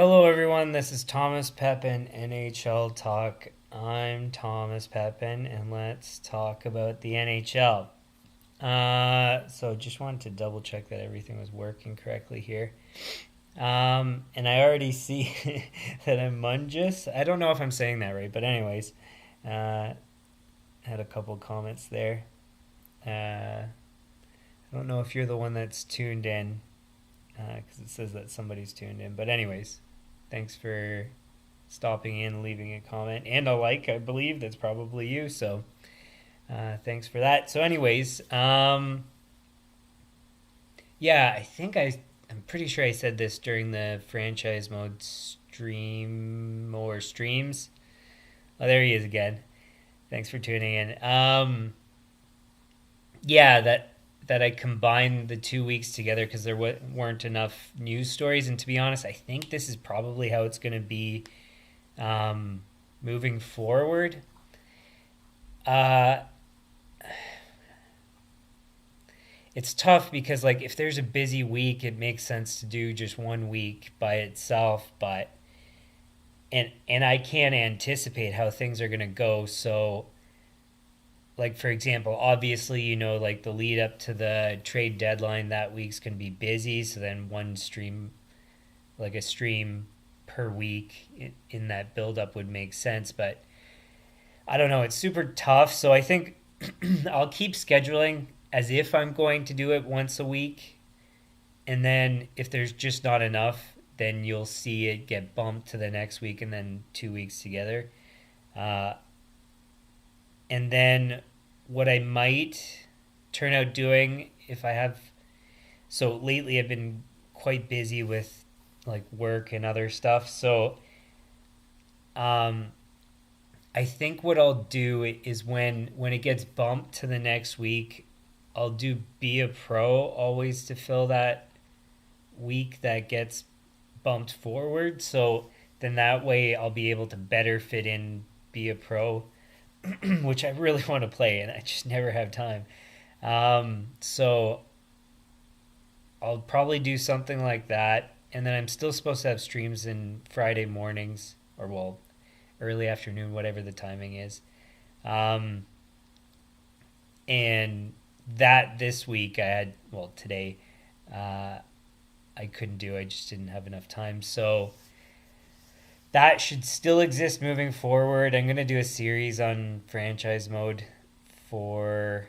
Hello, everyone. This is Thomas Pepin, NHL Talk. I'm Thomas Pepin, and let's talk about the NHL. So just wanted to double check that everything was working correctly here. And I already see that I'm Mungus. I don't know if I'm saying that right, but anyways, had a couple comments there. I don't know if you're the one that's tuned in, because it says that somebody's tuned in. But anyways, thanks for stopping in, leaving a comment, and a like. I believe that's probably you. So thanks for that. So anyways, yeah, I'm pretty sure I said this during the franchise mode stream or streams. Oh, there he is again. Thanks for tuning in. Yeah, that I combined the 2 weeks together because there weren't enough news stories. And to be honest, I think this is probably how it's going to be moving forward. Uh, it's tough because like if there's a busy week, it makes sense to do just 1 week by itself. But and I can't anticipate how things are going to go. So like for example, obviously like the lead up to the trade deadline that week's going to be busy. So then one stream, like a stream per week in that build up would make sense. But I don't know. It's super tough. So I think I'll keep scheduling as if I'm going to do it once a week. And then if there's just not enough, then you'll see it get bumped to the next week and then 2 weeks together. Uh, and then what I might turn out doing if I have. So lately I've been quite busy with like work and other stuff. So um, I think what I'll do is when it gets bumped to the next week, I'll do Be a Pro always to fill that week that gets bumped forward. So then that way I'll be able to better fit in Be a Pro, which I really want to play and I just never have time. So I'll probably do something like that. And then I'm still supposed to have streams in Friday mornings or, well, early afternoon, whatever the timing is. Um, and that this week I had, well, today, uh, I couldn't do. I just didn't have enough time. So that should still exist moving forward. I'm going to do a series on franchise mode for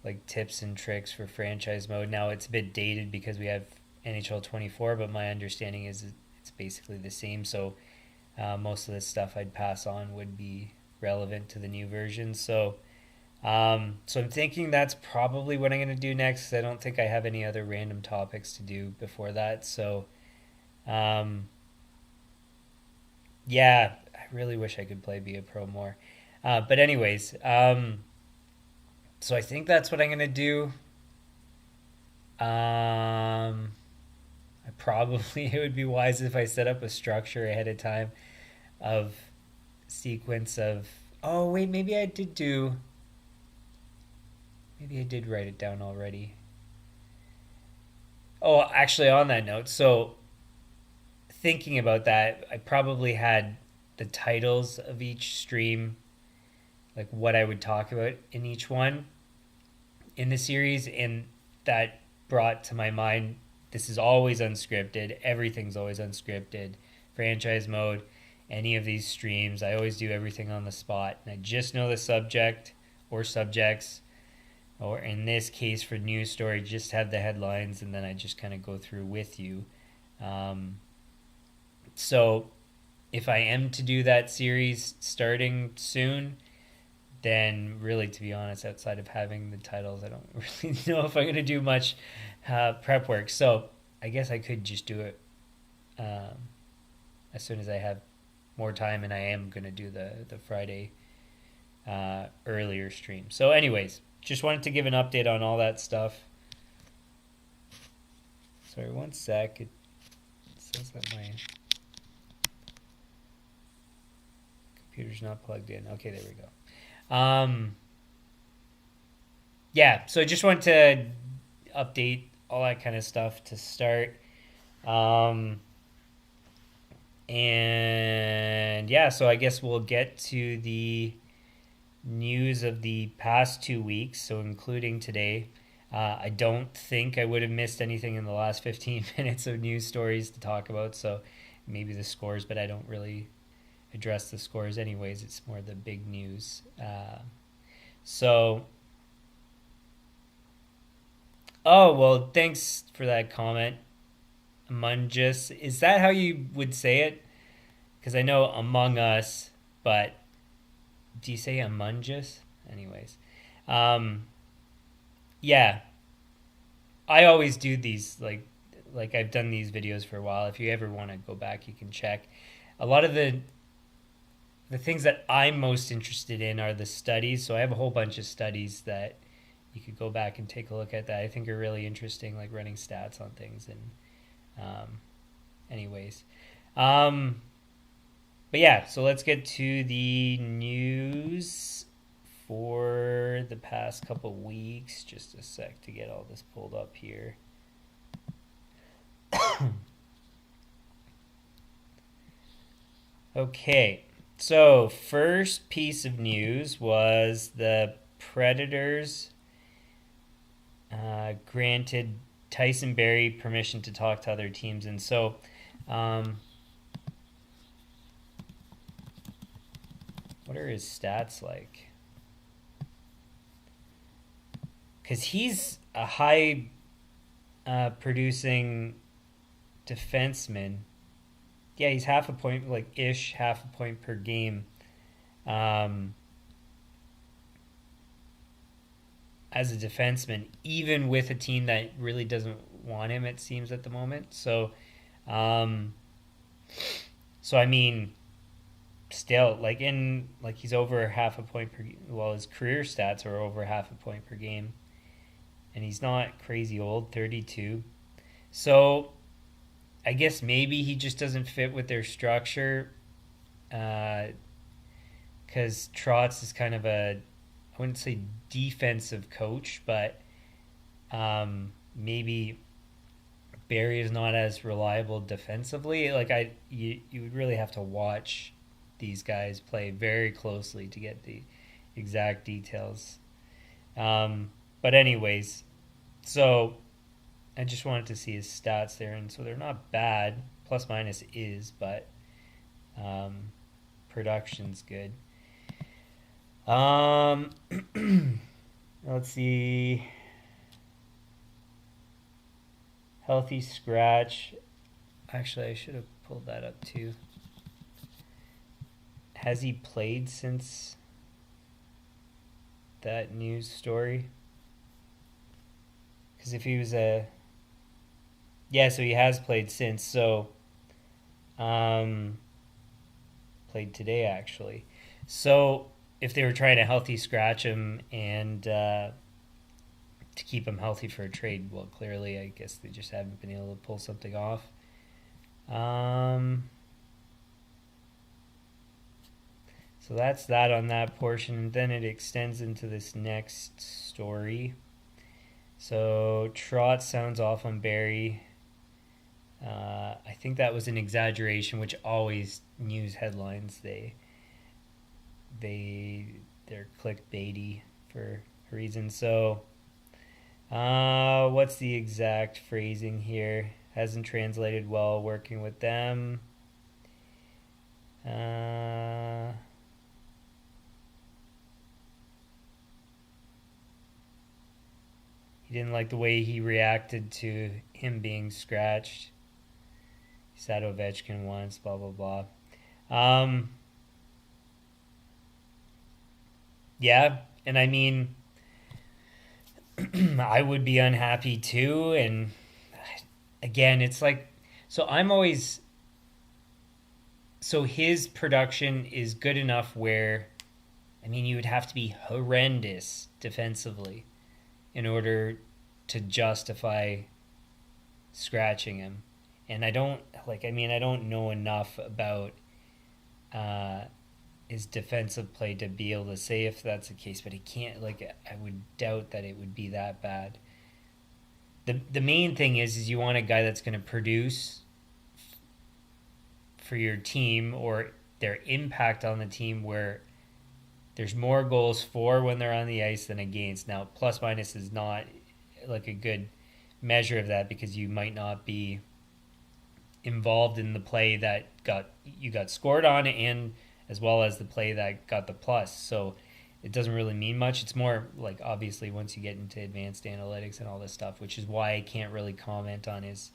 like tips and tricks for franchise mode. Now it's a bit dated because we have NHL 24, but my understanding is it's basically the same. So most of the stuff I'd pass on would be relevant to the new version. So I'm thinking that's probably what I'm going to do next. I don't think I have any other random topics to do before that. So um, yeah, I really wish I could play Be a Pro more. But anyways, so I think that's what I'm going to do. I probably it would be wise if I set up a structure ahead of time of sequence of. Oh wait, maybe I did write it down already. Oh, actually, on that note, so thinking about that, I probably had the titles of each stream, like what I would talk about in each one in the series, and that brought to my mind this is always unscripted. Everything's always unscripted. Franchise mode, any of these streams, I always do everything on the spot, and I just know the subject or subjects, or in this case for news story, just have the headlines, and then I just kind of go through with you. Um, so if I am to do that series starting soon, then really, to be honest, outside of having the titles, I don't really know if I'm going to do much prep work. So I guess I could just do it um, as soon as I have more time, and I am going to do the Friday earlier stream. So, anyways, just wanted to give an update on all that stuff. Sorry, one sec. It says that my computer's not plugged in. Okay, there we go. Yeah, so I just wanted to update all that kind of stuff to start. Um, And yeah, so I guess we'll get to the news of the past 2 weeks, so including today. I don't think I would have missed anything in the last 15 minutes of news stories to talk about, so maybe the scores, but I don't really address the scores anyways. It's more the big news. So, oh, well, thanks for that comment. Amungus. Is that how you would say it? Because I know Among Us, but do you say Amungus? Anyways. Um, yeah, I always do these like I've done these videos for a while. If you ever want to go back, you can check. A lot of the things that I'm most interested in are the studies. So I have a whole bunch of studies that you could go back and take a look at that I think are really interesting, like running stats on things. And anyways, um, but yeah, so let's get to the news for the past couple weeks. Just a sec to get all this pulled up here. Okay, so first piece of news was the Predators granted Tyson Barrie permission to talk to other teams, and so um, what are his stats like? Because he's a high producing defenseman. Yeah, he's half a point, like ish, half a point per game. Um, as a defenseman, even with a team that really doesn't want him, it seems at the moment. Um, so I mean, still, like he's over half a point per. Well, his career stats are over half a point per game, and he's not crazy old, 32. So I guess maybe he just doesn't fit with their structure, because Trotz is kind of I wouldn't say defensive coach, but maybe Barrie is not as reliable defensively. You would really have to watch these guys play very closely to get the exact details. But anyways, so I just wanted to see his stats there, and so they're not bad. Plus minus is, but production's good. Um, let's see. Healthy scratch. Actually, I should have pulled that up too. Has he played since that news story? Because if he was yeah, so he has played since. So, played today actually. So if they were trying to healthy scratch him and to keep him healthy for a trade, well, clearly, I guess they just haven't been able to pull something off. So that's that on that portion, and then it extends into this next story. So Trotz sounds off on Barrie. I think that was an exaggeration, which always news headlines they're clickbaity for a reason. So, what's the exact phrasing here? Hasn't translated well working with them. He didn't like the way he reacted to him being scratched. He sat Ovechkin once, blah, blah, blah. Yeah, and I mean, I would be unhappy too. And again, it's like, so I'm always, so his production is good enough where, I mean, you would have to be horrendous defensively in order to justify scratching him. And I don't, like, I mean, I don't know enough about his defensive play to be able to say if that's the case, but he can't, like, I would doubt that it would be that bad. The main thing is you want a guy that's going to produce for your team or their impact on the team where there's more goals for when they're on the ice than against. Now, plus minus is not like a good measure of that because you might not be involved in the play that you got scored on and as well as the play that got the plus. So it doesn't really mean much. It's more like obviously once you get into advanced analytics and all this stuff, which is why I can't really comment on his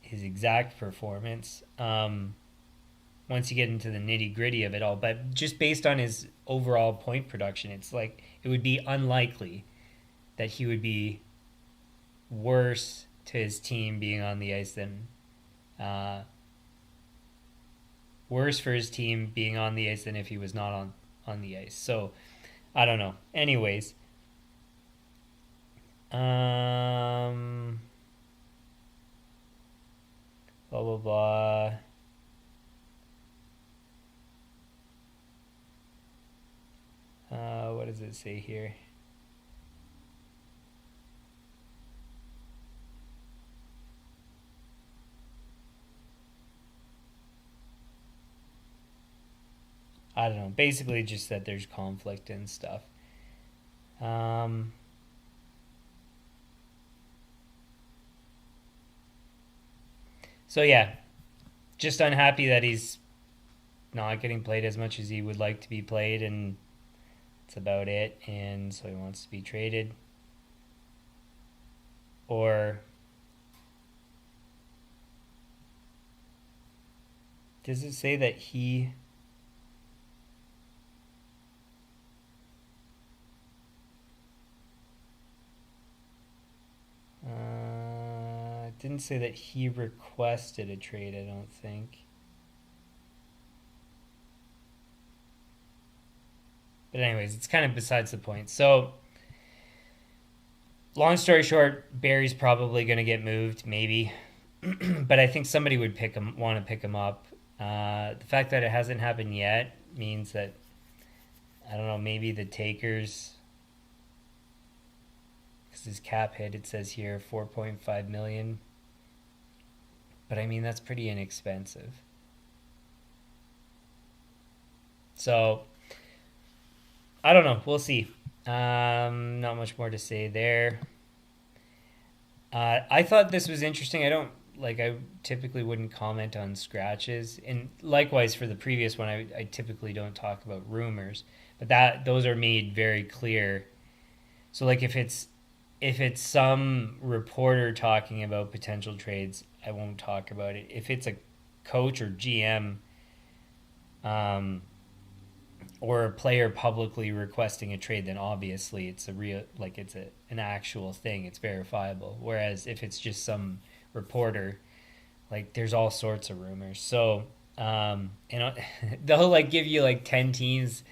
exact performance. Once you get into the nitty gritty of it all, but just based on his overall point production, it's like it would be unlikely that he would be worse to his team being on the ice than worse for his team being on the ice than if he was not on the ice. So I don't know. Anyways, blah blah blah. What does it say here? I don't know. Basically, just that there's conflict and stuff. So yeah, just unhappy that he's not getting played as much as he would like to be played, and that's about it. And so he wants to be traded. Or does it say that he... it didn't say that he requested a trade, I don't think. But anyways, it's kind of besides the point. So, long story short, Barrie's probably going to get moved, maybe. But I think somebody would want to pick him up. The fact that it hasn't happened yet means that, I don't know, maybe the takers, because his cap hit, it says here, $4.5 million. But I mean, that's pretty inexpensive. So, I don't know. We'll see. Not much more to say there. I thought this was interesting. I typically wouldn't comment on scratches, and likewise for the previous one, I typically don't talk about rumors, but those are made very clear. So like if it's some reporter talking about potential trades, I won't talk about it. If it's a coach or GM, or a player publicly requesting a trade, then obviously it's an actual thing. It's verifiable. Whereas if it's just some reporter, like there's all sorts of rumors. So, they'll like give you like 10 teams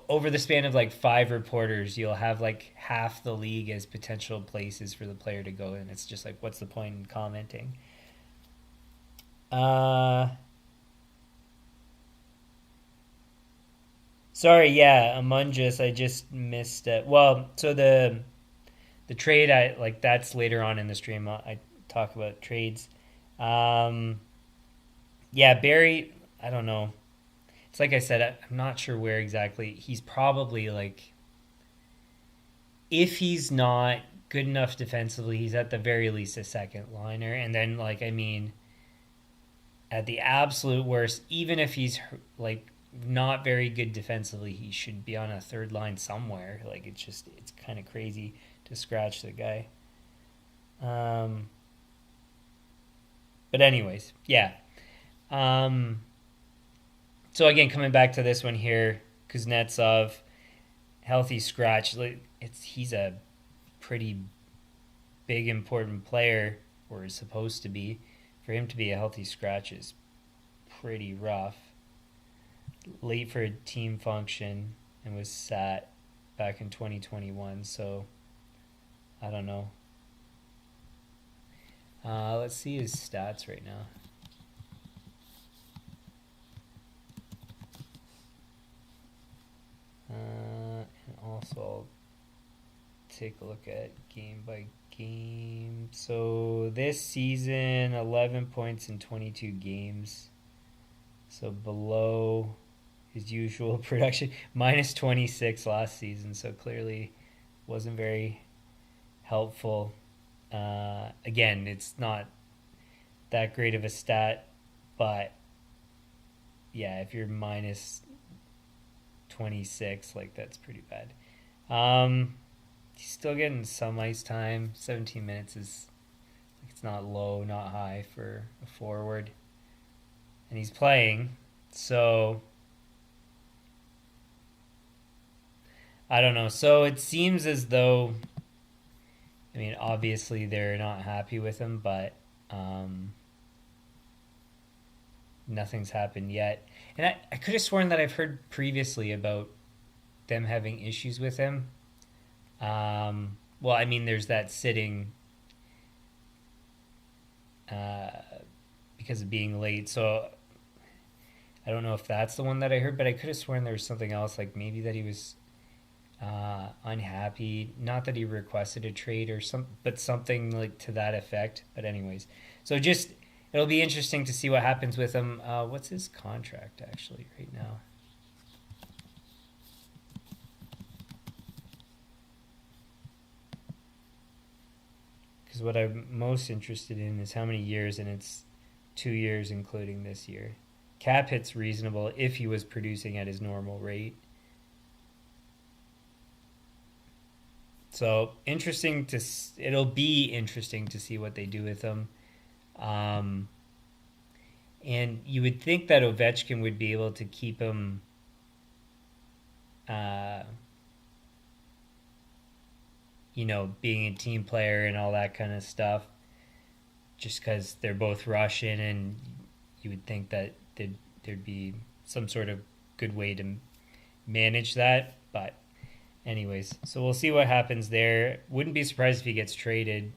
over the span of like 5 reporters. You'll have like half the league as potential places for the player to go, and it's just like, what's the point in commenting? Sorry, yeah, Amungus, I just missed it. Well, so the trade, I like that's later on in the stream. I talk about trades. Um, yeah, Barrie, I don't know. It's like I said, I'm not sure where exactly. He's probably like, if he's not good enough defensively, he's at the very least a second liner. And then, like, I mean, at the absolute worst, even if he's like not very good defensively, he should be on a third line somewhere. Like it's kind of crazy to scratch the guy. But anyways, yeah. So again, coming back to this one here, Kuznetsov, healthy scratch. He's a pretty big important player, or is supposed to be. For him to be a healthy scratch is pretty rough. Late for a team function and was sat back in 2021, so I don't know. Let's see his stats right now. And also I'll take a look at game by game. So this season, 11 points in 22 games. So below his usual production. Minus 26 last season, so clearly wasn't very helpful. Again, it's not that great of a stat, but yeah, if you're minus 26, like that's pretty bad. He's still getting some ice time. 17 minutes is it's not low, not high for a forward, and he's playing. So I don't know. So it seems as though, I mean, obviously they're not happy with him, but nothing's happened yet. And I could have sworn that I've heard previously about them having issues with him. Well, I mean, there's that sitting uh, because of being late. So I don't know if that's the one that I heard, but I could have sworn there was something else, like maybe that he was unhappy. Not that he requested a trade or some, but something like to that effect. But anyways, so just it'll be interesting to see what happens with him. What's his contract actually right now? Because what I'm most interested in is how many years, and it's 2 years including this year. Cap hit's reasonable if he was producing at his normal rate. So it'll be interesting to see what they do with him. Um, and you would think that Ovechkin would be able to keep him, uh, being a team player and all that kind of stuff, just because they're both Russian, and you would think that there'd be some sort of good way to manage that. But anyways, so we'll see what happens there. Wouldn't be surprised if he gets traded.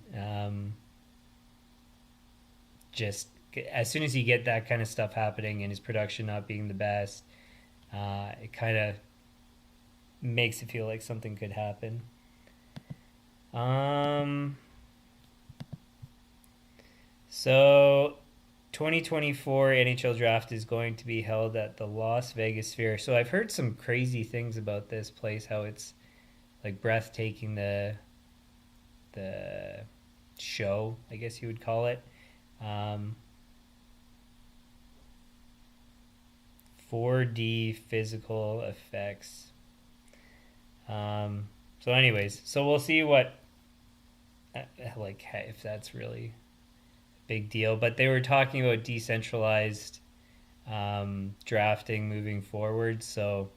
Just as soon as you get that kind of stuff happening and his production not being the best, it kind of makes it feel like something could happen. So 2024 NHL Draft is going to be held at the Las Vegas Sphere. So I've heard some crazy things about this place, how it's like breathtaking, the show, I guess you would call it. 4D physical effects. So anyways, so we'll see what like if that's really a big deal. But they were talking about decentralized drafting moving forward. So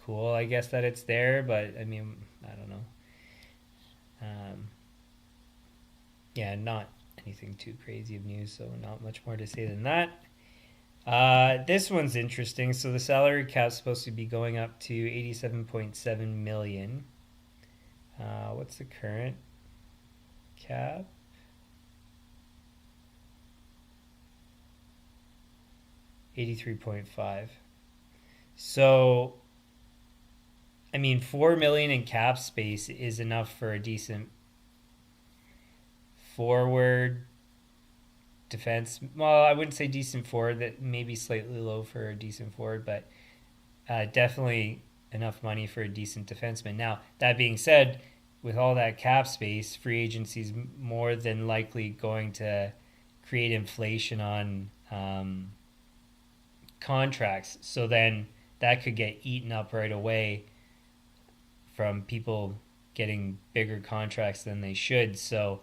cool, I guess that it's there. But I mean, I don't know. Yeah, not anything too crazy of news. So not much more to say than that. This one's interesting. So the salary cap's supposed to be going up to 87.7 million. What's the current cap? $83.5. So, I mean, 4 million in cap space is enough for a decent forward defense. Well, I wouldn't say decent forward. That maybe slightly low for a decent forward, but definitely enough money for a decent defenseman. Now, that being said, with all that cap space, free agency is more than likely going to create inflation on contracts. So then that could get eaten up right away from people getting bigger contracts than they should. So,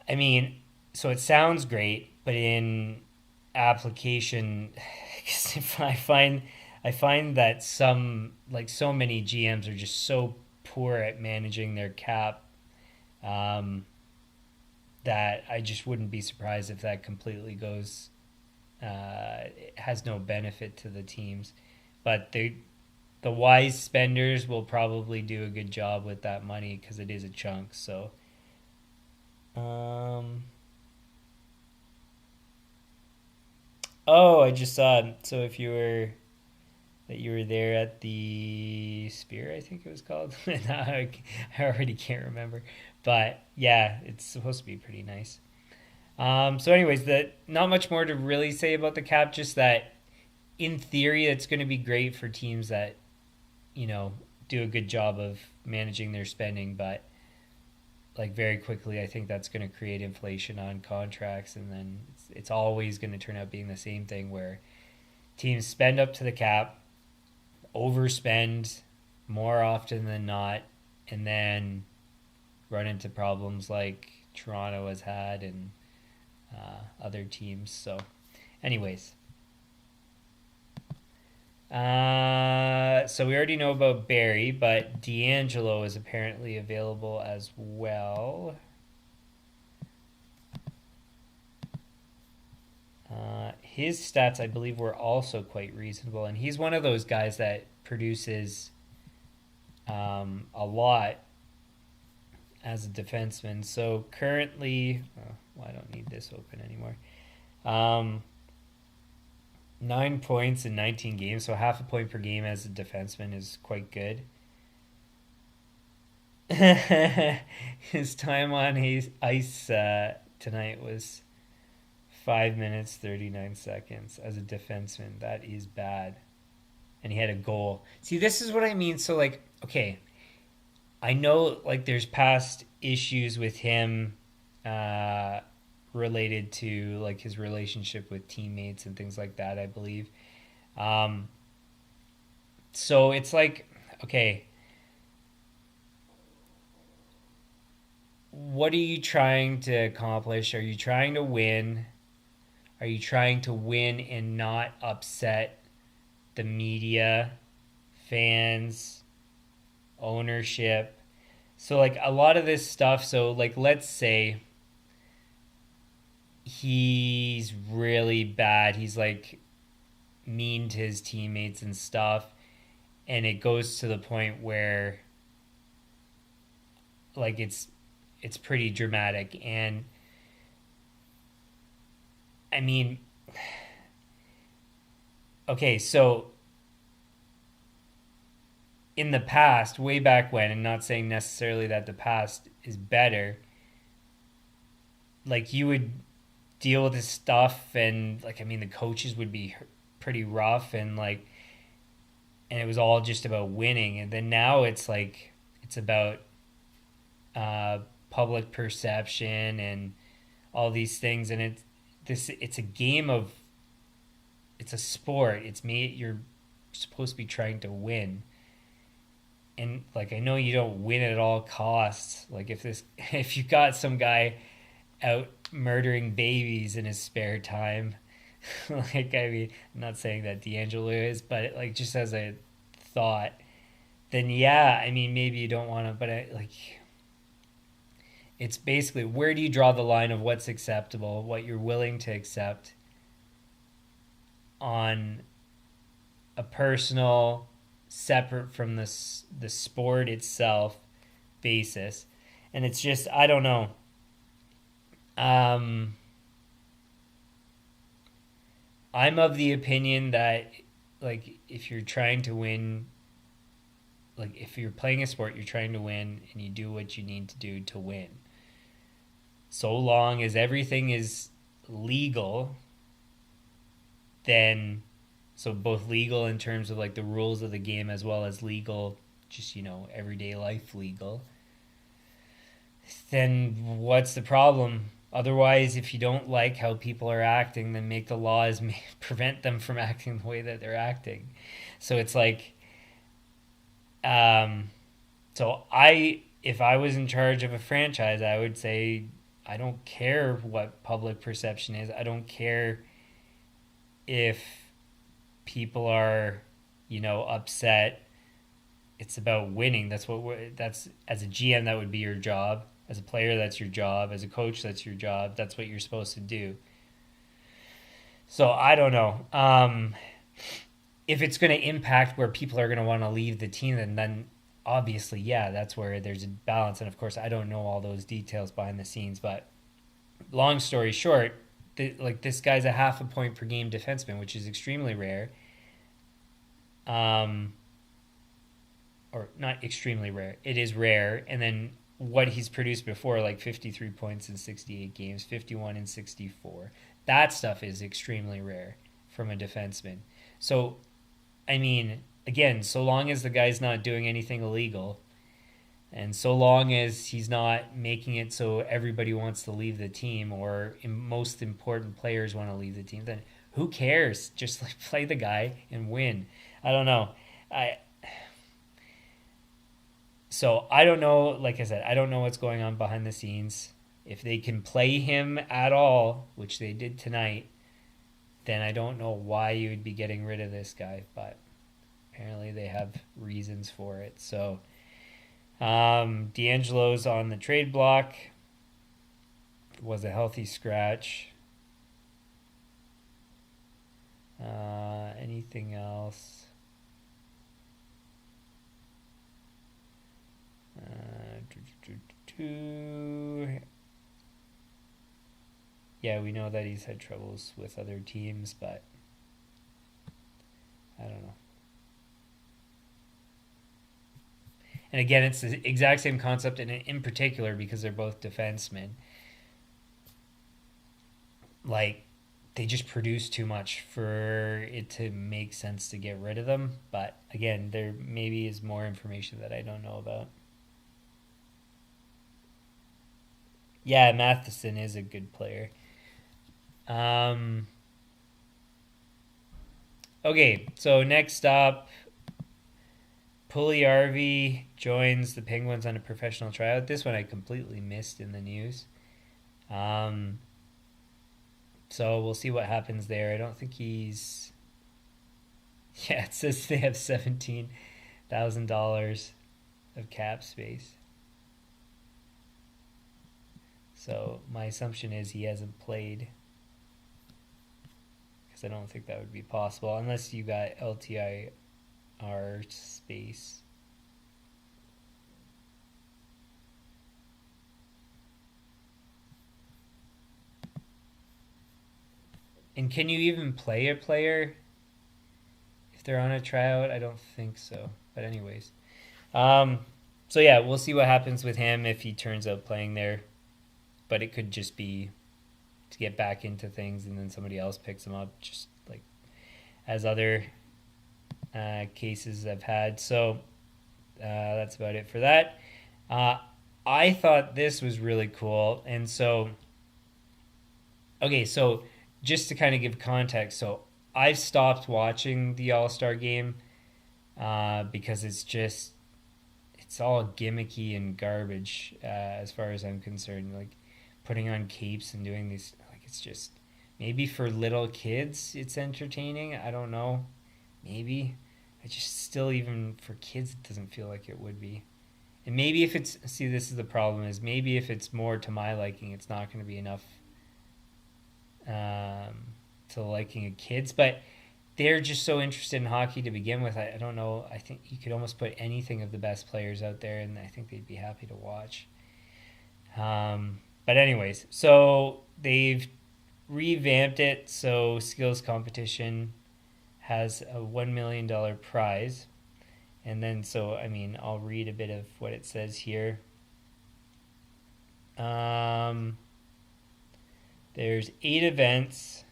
I mean, so it sounds great, but in application, I find that some, like, so many GMs are just so poor at managing their cap, that I just wouldn't be surprised if that completely goes, it has no benefit to the teams. But the wise spenders will probably do a good job with that money because it is a chunk. So, oh, I just saw. So if you were there at the Spear, I think it was called. I already can't remember, but yeah, it's supposed to be pretty nice. So, anyways, not much more to really say about the cap. Just that, in theory, it's going to be great for teams that you know do a good job of managing their spending. But like very quickly, I think that's going to create inflation on contracts, and then it's always going to turn out being the same thing where teams spend up to the cap, overspend more often than not, and then run into problems like Toronto has had and other teams. So, anyways, so we already know about Barrie, but DeAngelo is apparently available as well. His stats, I believe, were also quite reasonable, and he's one of those guys that produces a lot as a defenseman. So currently, well, I don't need this open anymore. 9 points in 19 games, so half a point per game as a defenseman is quite good. His time on ice tonight was 5 minutes 39 seconds as a defenseman. That is bad. And he had a goal. See, this is what I mean. So, like, okay, I know like there's past issues with him related to like his relationship with teammates and things like that, I believe. Um, so it's like, okay, what are you trying to accomplish? Are you trying to win? Are you trying to win and not upset the media, fans, ownership? So, like, a lot of this stuff, so, like, let's say he's really bad. He's, like, mean to his teammates and stuff. And it goes to the point where, like, it's pretty dramatic. And, I mean, okay, so in the past, way back when, and not saying necessarily that the past is better, like you would deal with this stuff, and like I mean, the coaches would be pretty rough, and like, and it was all just about winning. And then now it's like it's about uh, public perception and all these things, and it's a game of it's a sport. It's me. You're supposed to be trying to win, and like I know you don't win at all costs. Like if you got some guy out murdering babies in his spare time, like I mean, I'm not saying that DeAngelo is, but like just as a thought, then yeah, I mean maybe you don't want to, but like it's basically where do you draw the line of what's acceptable, what you're willing to accept on a personal, separate from the sport itself basis, and it's just I don't know. Um, I'm of the opinion that like if you're trying to win, like if you're playing a sport, you're trying to win, and you do what you need to do to win. So long as everything is legal, then so both legal in terms of like the rules of the game as well as legal just everyday life legal, then what's the problem? Otherwise, if you don't like how people are acting, then make the laws prevent them from acting the way that they're acting. So it's like um if I was in charge of a franchise, I would say I don't care what public perception is. I don't care if people are, upset. It's about winning. That's as a GM, that would be your job. As a player, that's your job. As a coach, that's your job. That's what you're supposed to do. So I don't know. If it's going to impact where people are going to want to leave the team, then obviously, yeah, that's where there's a balance. And of course, I don't know all those details behind the scenes. But long story short, like this guy's a half a point per game defenseman, which is extremely rare. Or not extremely rare. It is rare. And then what he's produced before, like 53 points in 68 games, 51 in 64. That stuff is extremely rare from a defenseman. So, I mean, again, so long as the guy's not doing anything illegal, and so long as he's not making it so everybody wants to leave the team or most important players want to leave the team, then who cares? Just like play the guy and win. I don't know. I So I don't know. Like I said, I don't know what's going on behind the scenes. If they can play him at all, which they did tonight, then I don't know why you would be getting rid of this guy. But apparently they have reasons for it. So DeAngelo's on the trade block. Was a healthy scratch. Anything else? Yeah, we know that he's had troubles with other teams, but I don't know. And again, it's the exact same concept, and in particular, because they're both defensemen, like, they just produce too much for it to make sense to get rid of them. But again, there maybe is more information that I don't know about. Yeah, Matheson is a good player. Okay, so next up, Puljujarvi joins the Penguins on a professional tryout. This one I completely missed in the news. So we'll see what happens there. I don't think he's... Yeah, it says they have $17,000 of cap space. So my assumption is he hasn't played, because I don't think that would be possible unless you got LTIR space. And can you even play a player if they're on a tryout? I don't think so. But anyways. So yeah, we'll see what happens with him if he turns out playing there. But it could just be to get back into things and then somebody else picks him up, just like as other cases I've had. So that's about it for that. I thought this was really cool. And so, okay, so just to kind of give context, so I've stopped watching the All-Star game because it's all gimmicky and garbage as far as I'm concerned. Like putting on capes and doing these, like, it's just, maybe for little kids it's entertaining. I don't know. Maybe. I just still, even for kids, it doesn't feel like it would be. And maybe if it's, see, this is the problem, is maybe if it's more to my liking, it's not going to be enough to liking of kids. But they're just so interested in hockey to begin with. I don't know. I think you could almost put anything of the best players out there, and I think they'd be happy to watch. But anyways, so they've revamped it. So skills competition has a $1 million prize. And then, so, I mean, I'll read a bit of what it says here. There's 8 events.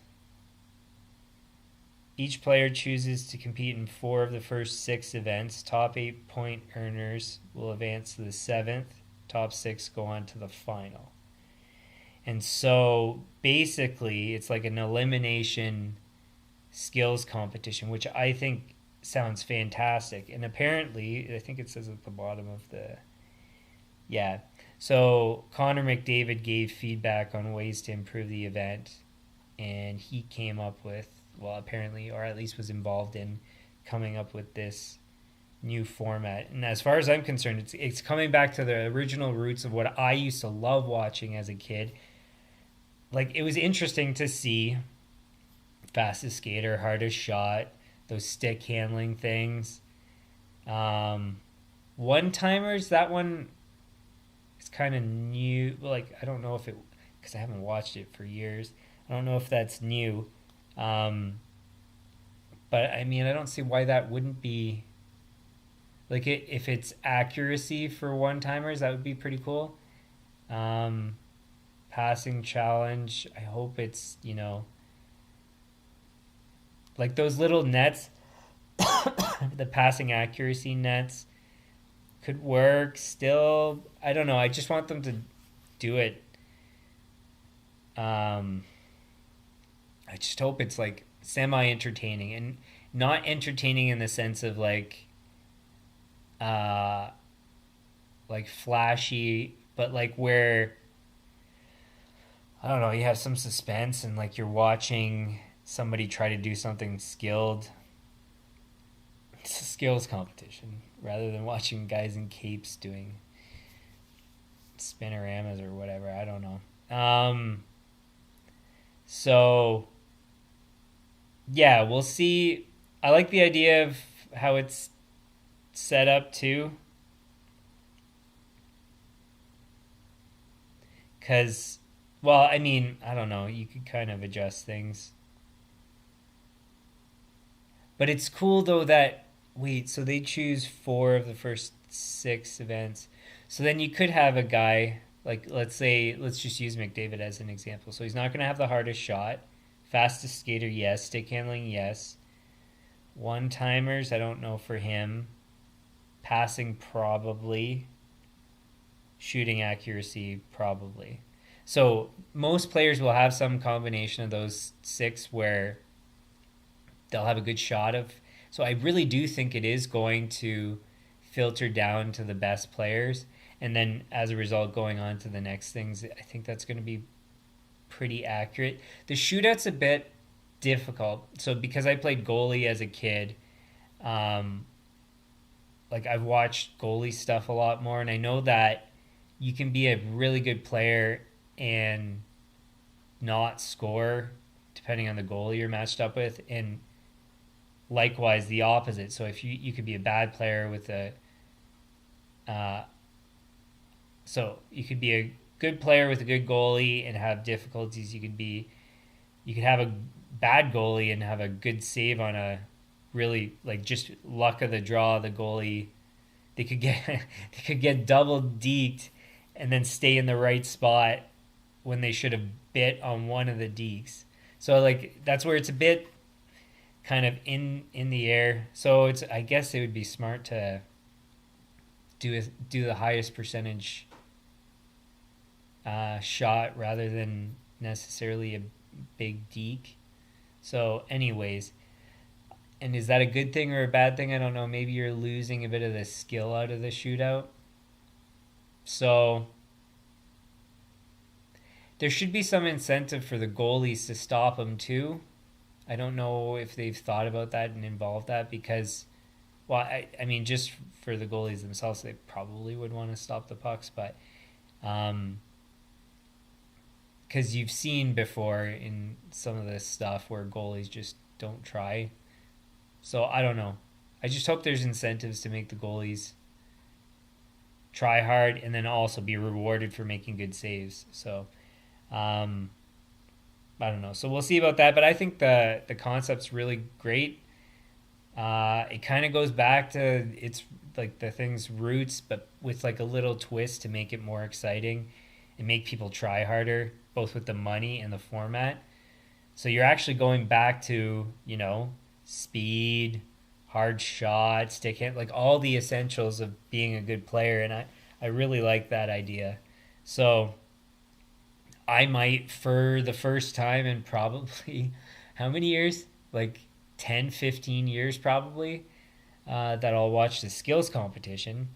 Each player chooses to compete in 4 of the first 6 events. Top 8 point earners will advance to the 7th. Top 6 go on to the final. And so, basically, it's like an elimination skills competition, which I think sounds fantastic. And apparently, I think it says at the bottom of the... Yeah. So Connor McDavid gave feedback on ways to improve the event. And he came up with, well, apparently, or at least was involved in coming up with this new format. And as far as I'm concerned, it's coming back to the original roots of what I used to love watching as a kid. Like, it was interesting to see fastest skater, hardest shot, those stick handling things. One-timers, that one is kind of new. Like, I don't know if it, because I haven't watched it for years. I don't know if that's new. But, I mean, I don't see why that wouldn't be, Like if it's accuracy for one timers, that would be pretty cool. Um, Passing challenge. I hope it's like those little nets, the passing accuracy nets could work. Still, I don't know. I just want them to do it. Um, I just hope it's like semi entertaining and not entertaining in the sense of uh like flashy, but like where I don't know, you have some suspense and like you're watching somebody try to do something skilled. It's a skills competition rather than watching guys in capes doing spinoramas or whatever. I don't know. So yeah, we'll see. I like the idea of how it's set up too, because, well, I mean, I don't know. You could kind of adjust things, but it's cool though that wait. So they choose four of the first six events. So then you could have a guy like let's just use McDavid as an example. So he's not going to have the hardest shot, fastest skater, yes, stick handling, yes, one timers. I don't know for him. Passing, probably. Shooting accuracy, probably. So most players will have some combination of those six where they'll have a good shot of. So I really do think it is going to filter down to the best players. And then as a result, going on to the next things, I think that's going to be pretty accurate. The shootout's a bit difficult. So because I played goalie as a kid, um, like I've watched goalie stuff a lot more, and I know that you can be a really good player and not score depending on the goalie you're matched up with, and likewise the opposite. So if you could be a bad player with a uh, so you could be a good player with a good goalie and have difficulties. You could have a bad goalie and have a good save on a really like just luck of the draw. The goalie they could get they could get double deked and then stay in the right spot when they should have bit on one of the dekes. So like that's where it's a bit kind of in the air. So it's I guess it would be smart to do the highest percentage shot rather than necessarily a big deke. So, anyways, and is that a good thing or a bad thing? I don't know. Maybe you're losing a bit of the skill out of the shootout. So, there should be some incentive for the goalies to stop them too. I don't know if they've thought about that and involved that because, well, I mean, just for the goalies themselves, they probably would want to stop the pucks, but because you've seen before in some of this stuff where goalies just don't try. So I don't know. I just hope there's incentives to make the goalies try hard and then also be rewarded for making good saves. So um, I don't know. So we'll see about that. But I think the concept's really great. It kind of goes back to its like the thing's roots, but with like a little twist to make it more exciting and make people try harder, both with the money and the format. So you're actually going back to speed, hard shot, stick hit, like all the essentials of being a good player, and I really like that idea. So I might, for the first time in probably how many years? Like 10, 15 years probably, that I'll watch the skills competition.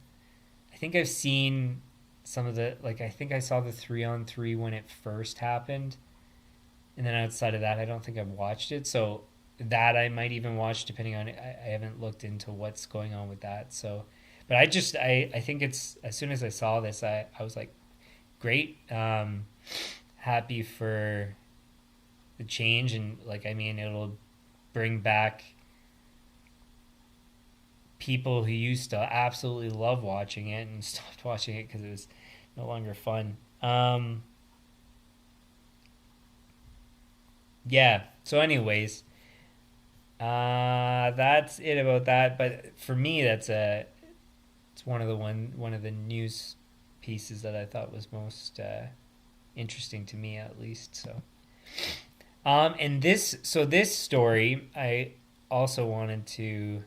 I think I've seen some of the, like, I think I saw the 3-on-3 when it first happened. And then outside of that, I don't think I've watched it. So that I might even watch depending on it. I haven't looked into what's going on with that. So, but I think it's, as soon as I saw this, I was like, great. Happy for the change. And like, I mean, it'll bring back people who used to absolutely love watching it and stopped watching it because it was no longer fun. Yeah. So, anyways, that's it about that. But for me, that's a it's one of the news pieces that I thought was most interesting to me, at least. So, and this story, I also wanted to.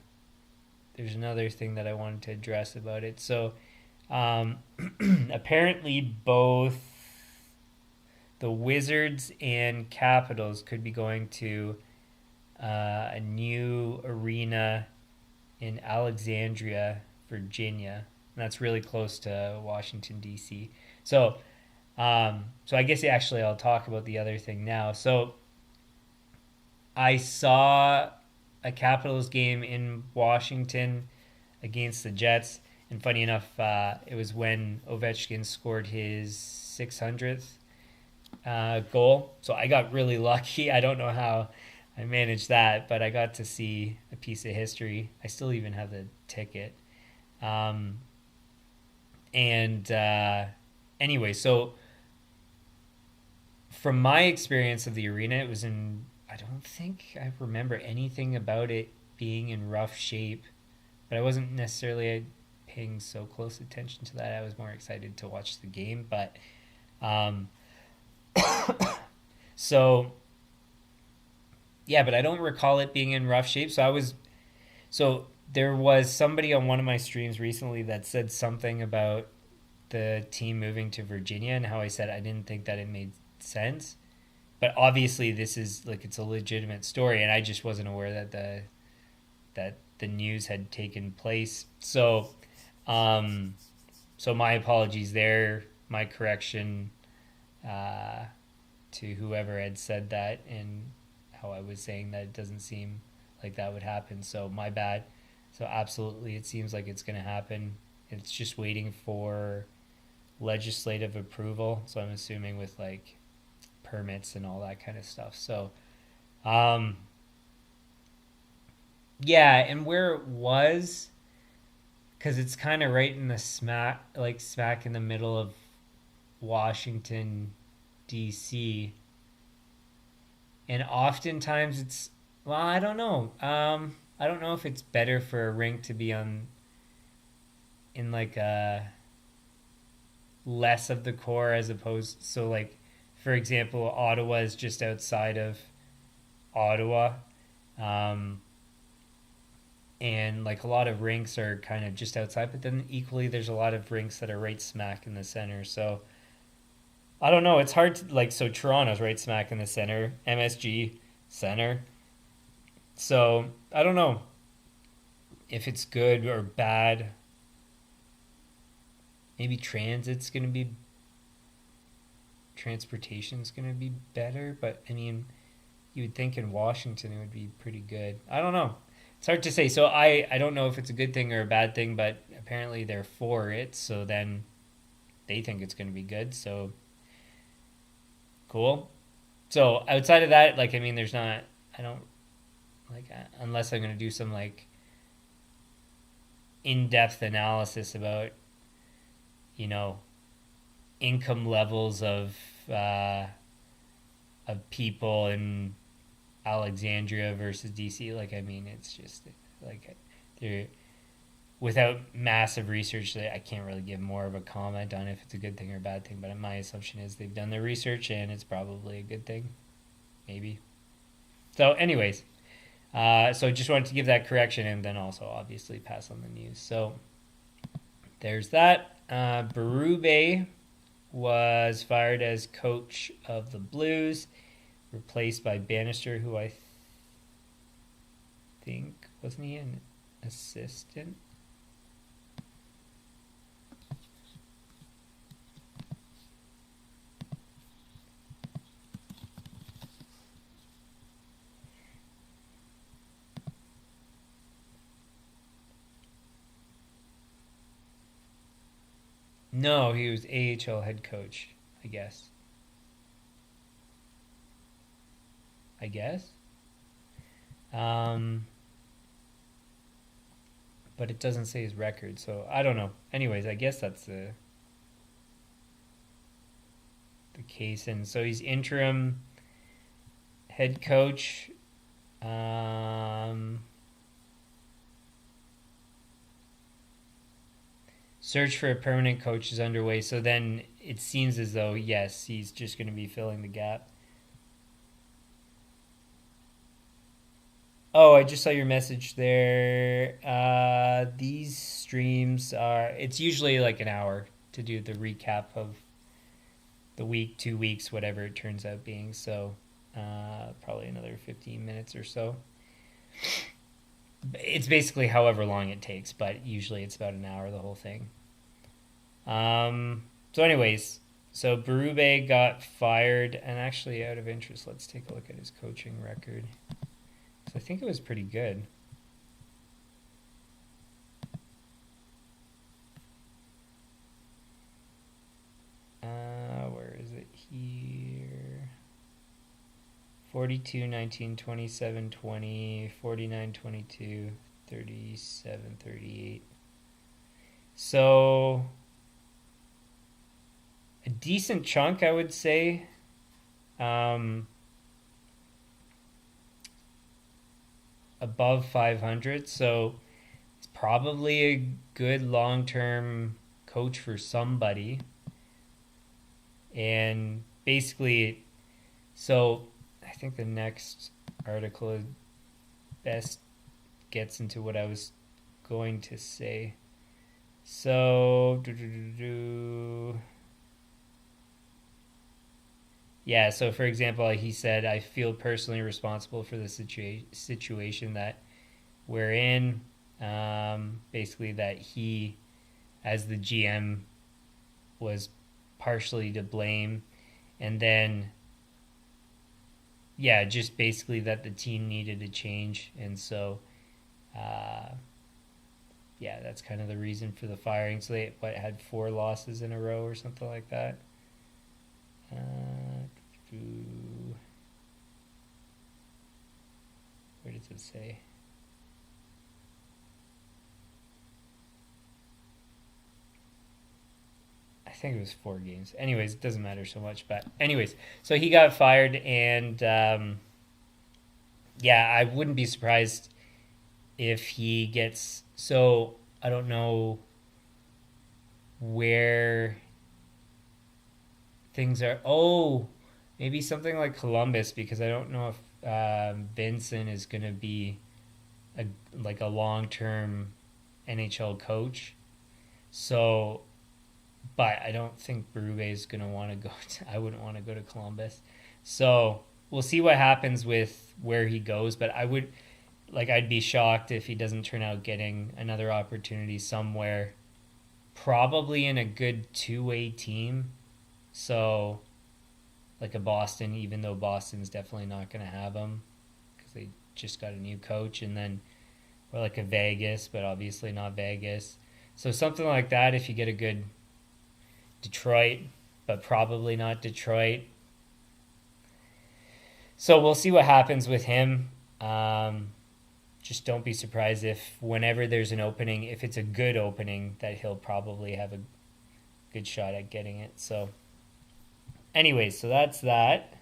There's another thing that I wanted to address about it. So, apparently, both the Wizards and Capitals could be going to a new arena in Alexandria, Virginia. And that's really close to Washington, D.C. So, so I guess actually I'll talk about the other thing now. So I saw a Capitals game in Washington against the Jets, and funny enough, it was when Ovechkin scored his 600th goal. So I got really lucky. I don't know how I managed that, but I got to see a piece of history. I still even have the ticket. And anyway, so from my experience of the arena, it was in. I don't think I remember anything about it being in rough shape, but I wasn't necessarily paying so close attention to that. I was more excited to watch the game, but um, so yeah, but I don't recall it being in rough shape. So there was somebody on one of my streams recently that said something about the team moving to Virginia and how I said I didn't think that it made sense. But obviously this is like it's a legitimate story and I just wasn't aware that the news had taken place. So so my apologies there, my correction to whoever had said that and how I was saying that it doesn't seem like that would happen. So my bad. So absolutely, it seems like it's going to happen. It's just waiting for legislative approval. So I'm assuming with like permits and all that kind of stuff. So, yeah, and where it was, because it's kind of right in the smack in the middle of Washington, D.C. And oftentimes it's, well, I don't know. I don't know if it's better for a rink to be in like a less of the core as opposed, so like, for example, Ottawa is just outside of Ottawa. And like a lot of rinks are kind of just outside, but then equally there's a lot of rinks that are right smack in the center. So I don't know. It's hard to like. So Toronto's right smack in the center, MSG center. So I don't know if it's good or bad. Maybe transportation's gonna be better, but I mean, you would think in Washington it would be pretty good. I don't know. It's hard to say. So I don't know if it's a good thing or a bad thing, but apparently they're for it. So then they think it's going to be good. So cool. So outside of that, like, I mean, there's not, I don't, like, unless I'm going to do some, like, in-depth analysis about, you know, income levels of people in Alexandria versus DC. Like, I mean, it's just, like, they're, without massive research, I can't really give more of a comment on if it's a good thing or a bad thing, but my assumption is they've done their research and it's probably a good thing. Maybe. So anyways, so just wanted to give that correction and then also obviously pass on the news. So there's that. Berube was fired as coach of the Blues, replaced by Bannister, who I think, wasn't he an assistant? No, he was AHL head coach, I guess. I guess. Um, but it doesn't say his record, so I don't know. Anyways, I guess that's the case. And so he's interim head coach. search for a permanent coach is underway. So then it seems as though, yes, he's just going to be filling the gap. Oh, I just saw your message there. These streams it's usually like an hour to do the recap of the week, 2 weeks, whatever it turns out being. So probably another 15 minutes or so. It's basically however long it takes, but usually it's about an hour, the whole thing. So anyways, so Berube got fired, and actually out of interest, let's take a look at his coaching record. So I think it was pretty good. Where is it here? 42, 19, 27, 20, 49, 22, 37, 38. So a decent chunk, I would say. Above 500, so it's probably a good long-term coach for somebody. And basically, so I think the next article best gets into what I was going to say. So, yeah, so for example, he said, I feel personally responsible for the situation that we're in. Basically, that he, as the GM, was partially to blame. And then, yeah, just basically that the team needed a change. And so, yeah, that's kind of the reason for the firing. So they had 4 losses in a row or something like that. Where does it say? I think it was 4 games. Anyways, it doesn't matter so much. But anyways, so he got fired, and yeah, I wouldn't be surprised if he gets. So I don't know where things are. Oh, maybe something like Columbus, because I don't know if Vincent is going to be like a long-term NHL coach. So, but I don't think Berube is going to want to go. I wouldn't want to go to Columbus. So we'll see what happens with where he goes. But I'd be shocked if he doesn't turn out getting another opportunity somewhere, probably in a good two-way team. So, like a Boston, even though Boston's definitely not going to have him because they just got a new coach, and then, or like a Vegas, but obviously not Vegas. So something like that, if you get a good Detroit, but probably not Detroit. So we'll see what happens with him. Just don't be surprised if whenever there's an opening, if it's a good opening, that he'll probably have a good shot at getting it. So anyways, so that's that.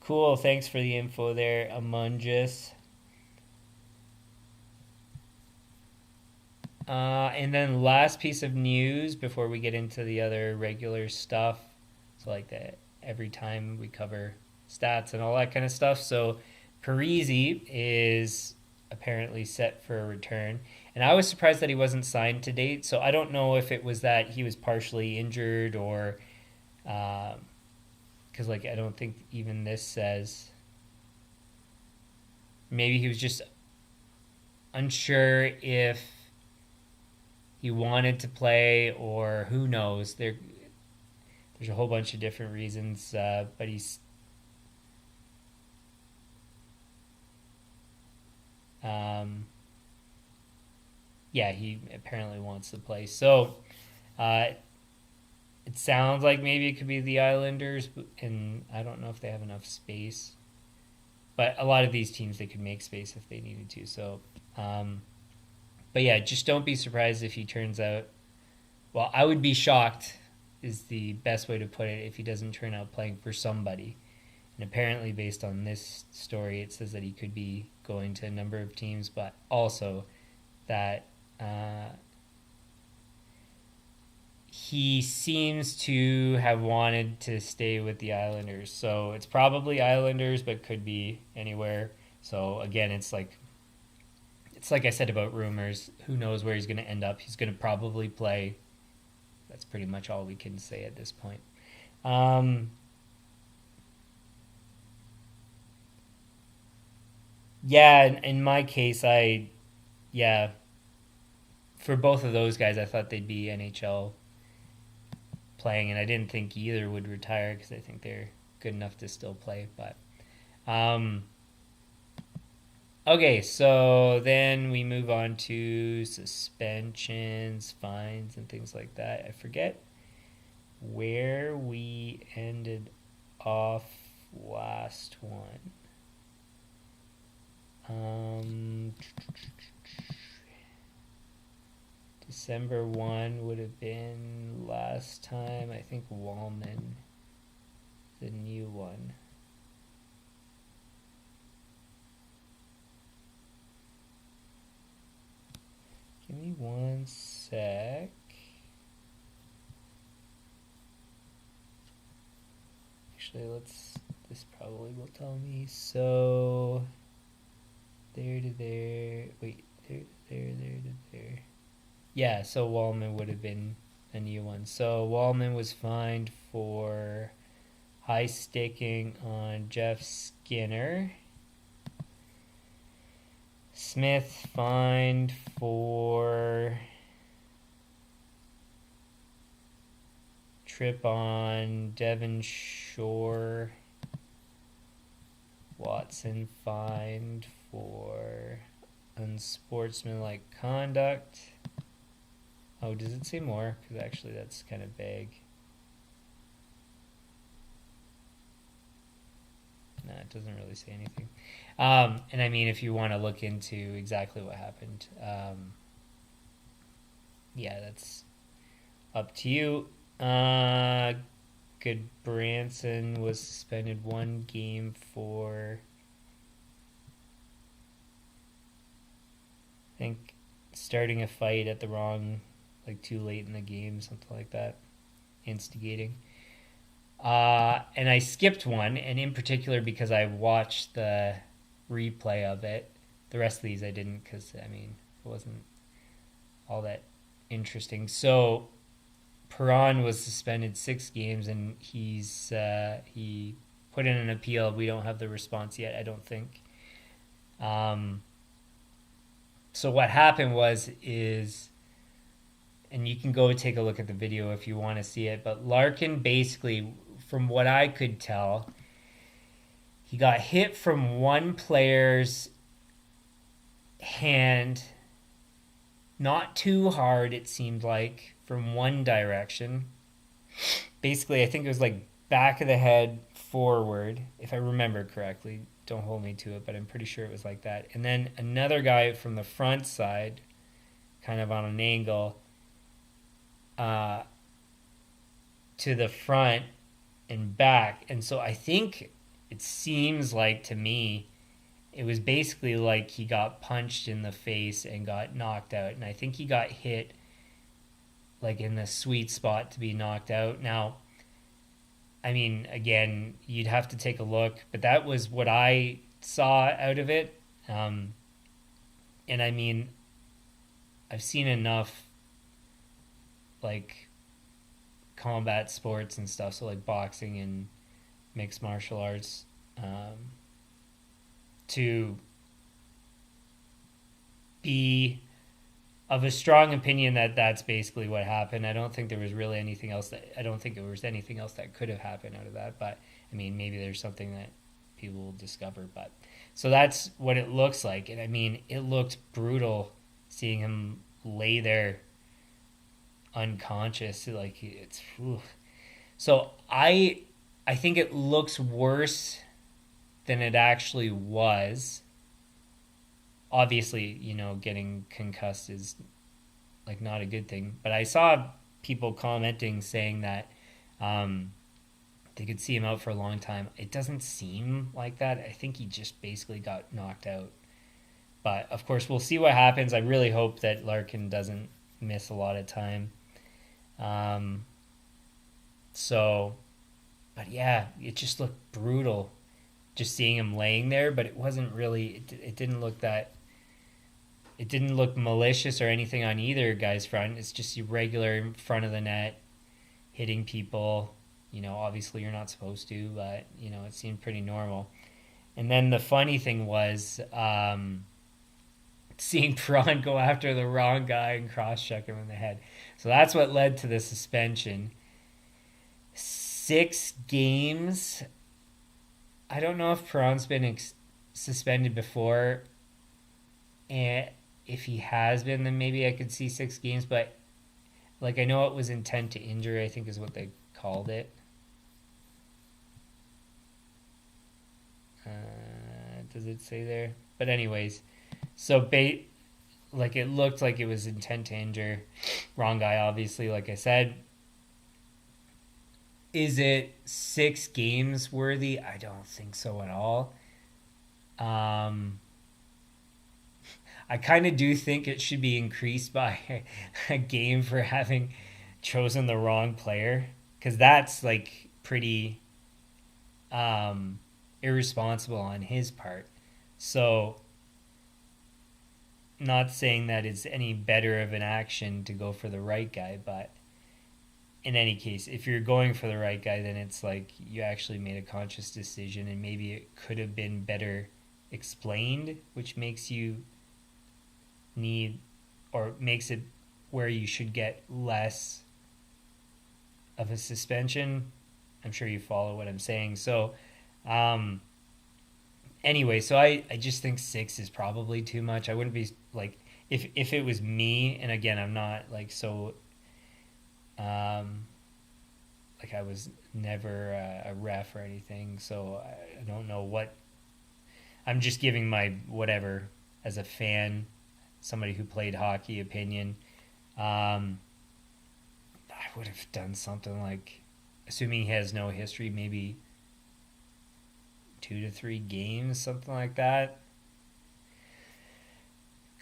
Cool, thanks for the info there, Amungus. And then last piece of news before we get into the other regular stuff. So like that every time we cover stats and all that kind of stuff. So Parise is apparently set for a return. And I was surprised that he wasn't signed to date. So I don't know if it was that he was partially injured or because like I don't think even this says. Maybe he was just unsure if he wanted to play, or who knows. There's a whole bunch of different reasons, but he's yeah, he apparently wants to play. So it sounds like maybe it could be the Islanders, and I don't know if they have enough space. But a lot of these teams, they could make space if they needed to. So, but yeah, just don't be surprised if he turns out. Well, I would be shocked, is the best way to put it, if he doesn't turn out playing for somebody. And apparently, based on this story, it says that he could be going to a number of teams, but also that he seems to have wanted to stay with the Islanders. So it's probably Islanders, but could be anywhere. So again, it's like I said about rumors. Who knows where he's going to end up? He's going to probably play. That's pretty much all we can say at this point. Yeah, in my case, for both of those guys, I thought they'd be NHL playing, and I didn't think either would retire because I think they're good enough to still play. But okay, so then we move on to suspensions, fines, and things like that. I forget where we ended off last one. December 1 would have been last time. I think Wallman, the new one. Give me one sec. Actually, this probably will tell me. So, there to there. Wait, there to there. Yeah, so Wallman would have been a new one. So Wallman was fined for high sticking on Jeff Skinner. Smith fined for trip on Devon Shore. Watson fined for unsportsmanlike conduct. Oh, does it say more? Because actually that's kind of vague. No, it doesn't really say anything. And I mean, if you want to look into exactly what happened, yeah, that's up to you. Good Branson was suspended 1 game for, I think, starting a fight at the wrong, like too late in the game, something like that, instigating. And I skipped one, and in particular because I watched the replay of it. The rest of these I didn't because, I mean, it wasn't all that interesting. So Perron was suspended 6 games, and he put in an appeal. We don't have the response yet, I don't think. So what happened is, and you can go take a look at the video if you want to see it, but Larkin basically, from what I could tell, he got hit from one player's hand, not too hard, it seemed like, from one direction. Basically, I think it was like back of the head forward, if I remember correctly. Don't hold me to it, but I'm pretty sure it was like that. And then another guy from the front side, kind of on an angle, to the front and back. And so I think it seems like, to me, it was basically like he got punched in the face and got knocked out. And I think he got hit like in the sweet spot to be knocked out. Now, I mean, again, you'd have to take a look, but that was what I saw out of it. And I mean, I've seen enough like combat sports and stuff, so like boxing and mixed martial arts, to be of a strong opinion that that's basically what happened. I don't think there was really anything else I don't think there was anything else that could have happened out of that, but I mean, maybe there's something that people will discover. But so that's what it looks like. And I mean, it looked brutal seeing him lay there unconscious. Like, it's, whew. So I think it looks worse than it actually was. Obviously, you know, getting concussed is like not a good thing, but I saw people commenting saying that they could see him out for a long time. It doesn't seem like that. I think he just basically got knocked out. But of course, we'll see what happens. I really hope that Larkin doesn't miss a lot of time. Um, so, but yeah, it just looked brutal just seeing him laying there, but it wasn't really, it didn't look that, it didn't look malicious or anything on either guy's front. It's just your regular in front of the net, hitting people. Obviously you're not supposed to, but, it seemed pretty normal. And then the funny thing was seeing Perron go after the wrong guy and cross-check him in the head. So that's what led to the suspension. 6 games. I don't know if Perron's been suspended before. And if he has been, then maybe I could see 6 games. But, I know it was intent to injure, I think is what they called it. Does it say there? But anyways, so it looked like it was intent to injure. Wrong guy, obviously, like I said. Is it 6 games worthy? I don't think so at all. I kind of do think it should be increased by a game for having chosen the wrong player, because that's pretty irresponsible on his part. So, not saying that it's any better of an action to go for the right guy, but in any case, if you're going for the right guy, then it's you actually made a conscious decision, and maybe it could have been better explained, which makes you makes it where you should get less of a suspension. I'm sure you follow what I'm saying. So, anyway, so I just think 6 is probably too much. I wouldn't be if it was me, and again, I'm not so I was never a ref or anything, so I don't know what. I'm just giving my whatever as a fan, somebody who played hockey opinion. I would have done something assuming he has no history, maybe 2 to 3 games, something like that.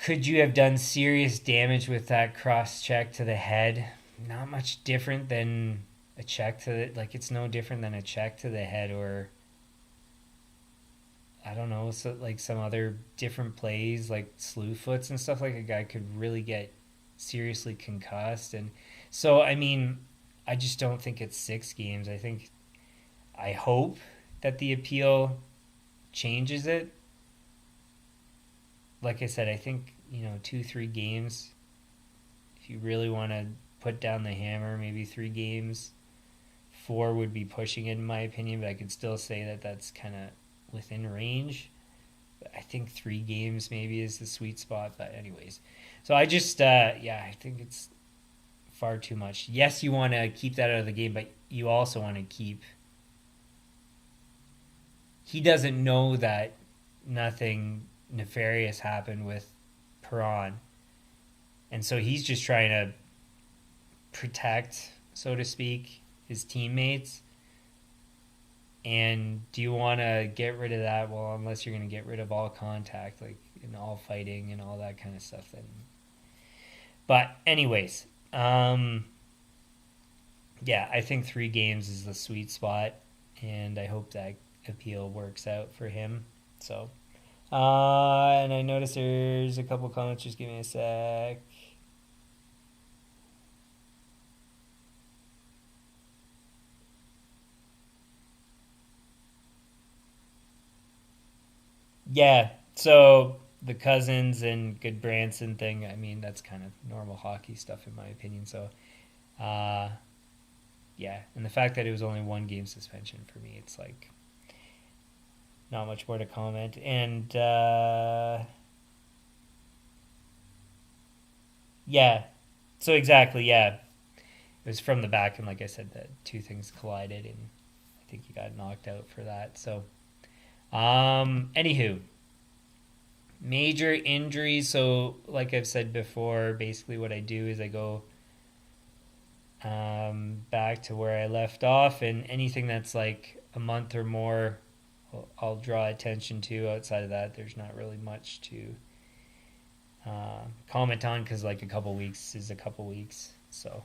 Could you have done serious damage with that cross check to the head? Not much different than a check to the, it's no different than a check to the head, or I don't know, so some other different plays slew foots and stuff. A guy could really get seriously concussed. And so I just don't think it's 6 games. I hope that the appeal changes it. Like I said, I think 2-3 games, if you really want to put down the hammer, maybe 3 games. 4 would be pushing it in my opinion, but I could still say that that's kind of within range. But I think 3 games maybe is the sweet spot. But anyways, so I just I think it's far too much. Yes, you want to keep that out of the game, but you also want to keep. He doesn't know that nothing nefarious happened with Perron, and so he's just trying to protect, so to speak, his teammates. And do you want to get rid of that? Well, unless you're going to get rid of all contact, in all fighting and all that kind of stuff. Then, but anyways, I think 3 games is the sweet spot, and I hope that appeal works out for him. So, and I noticed there's a couple comments. Just give me a sec. Yeah, so the Cousins and Goodbranson thing, that's kind of normal hockey stuff in my opinion. So, and the fact that it was only 1 game suspension for me, it's not much more to comment. And so exactly, it was from the back, and like I said, the 2 things collided, and I think he got knocked out for that. So. Anywho, major injuries. So, like I've said before, basically what I do is I go back to where I left off, and anything that's like a month or more, I'll draw attention to. Outside of that, there's not really much to comment on because like a couple weeks is a couple weeks. So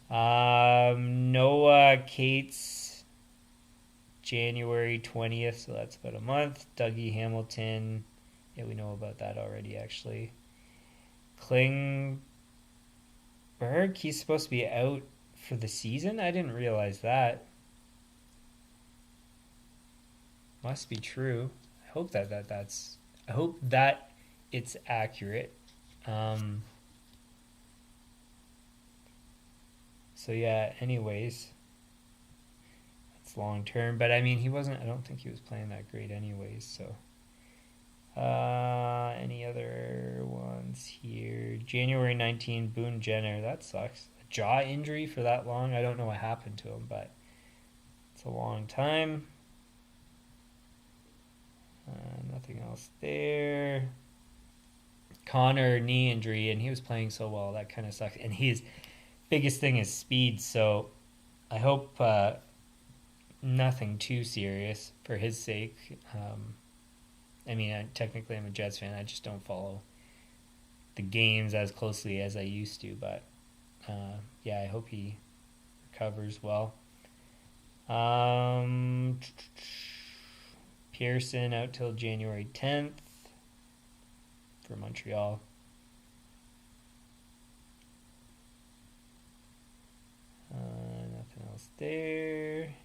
Noah Cates, January 20th, so that's about a month. Dougie Hamilton, yeah, we know about that already actually. Klingberg, he's supposed to be out for the season? I didn't realize that. Must be true. I hope that's I hope that it's accurate. So yeah, anyways, that's long term, but I mean he wasn't, I don't think he was playing that great anyways, so any other ones here? January 19, Boone Jenner, that sucks. A jaw injury for that long? I don't know what happened to him, but it's a long time. Nothing else there. Connor, knee injury, and he was playing so well. That kind of sucks. And his biggest thing is speed, so I hope nothing too serious for his sake. I mean, technically I'm a Jets fan. I just don't follow the games as closely as I used to, but yeah, I hope he recovers well. Pearson out till January 10th for Montreal. Nothing else there.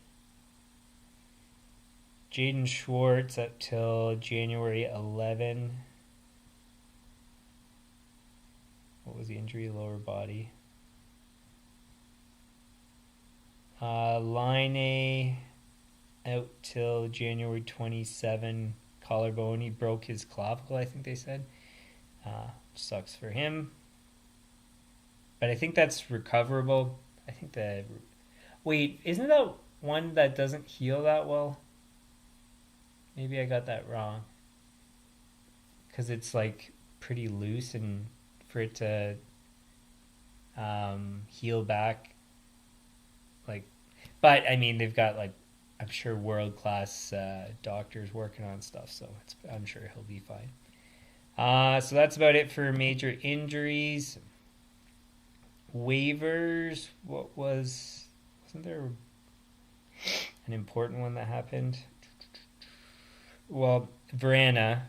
Jaden Schwartz up till January 11. What was the injury? Lower body. Line out till January 27. Collarbone. He broke his clavicle, I think they said. Sucks for him. But I think that's recoverable. I think that... Wait, isn't that one that doesn't heal that well? Maybe I got that wrong. Because it's like pretty loose, and for it to heal back, like, but I mean they've got like, I'm sure world class doctors working on stuff, so I'm sure he'll be fine. So that's about it for major injuries. Waivers. Wasn't there an important one that happened? Well, Verana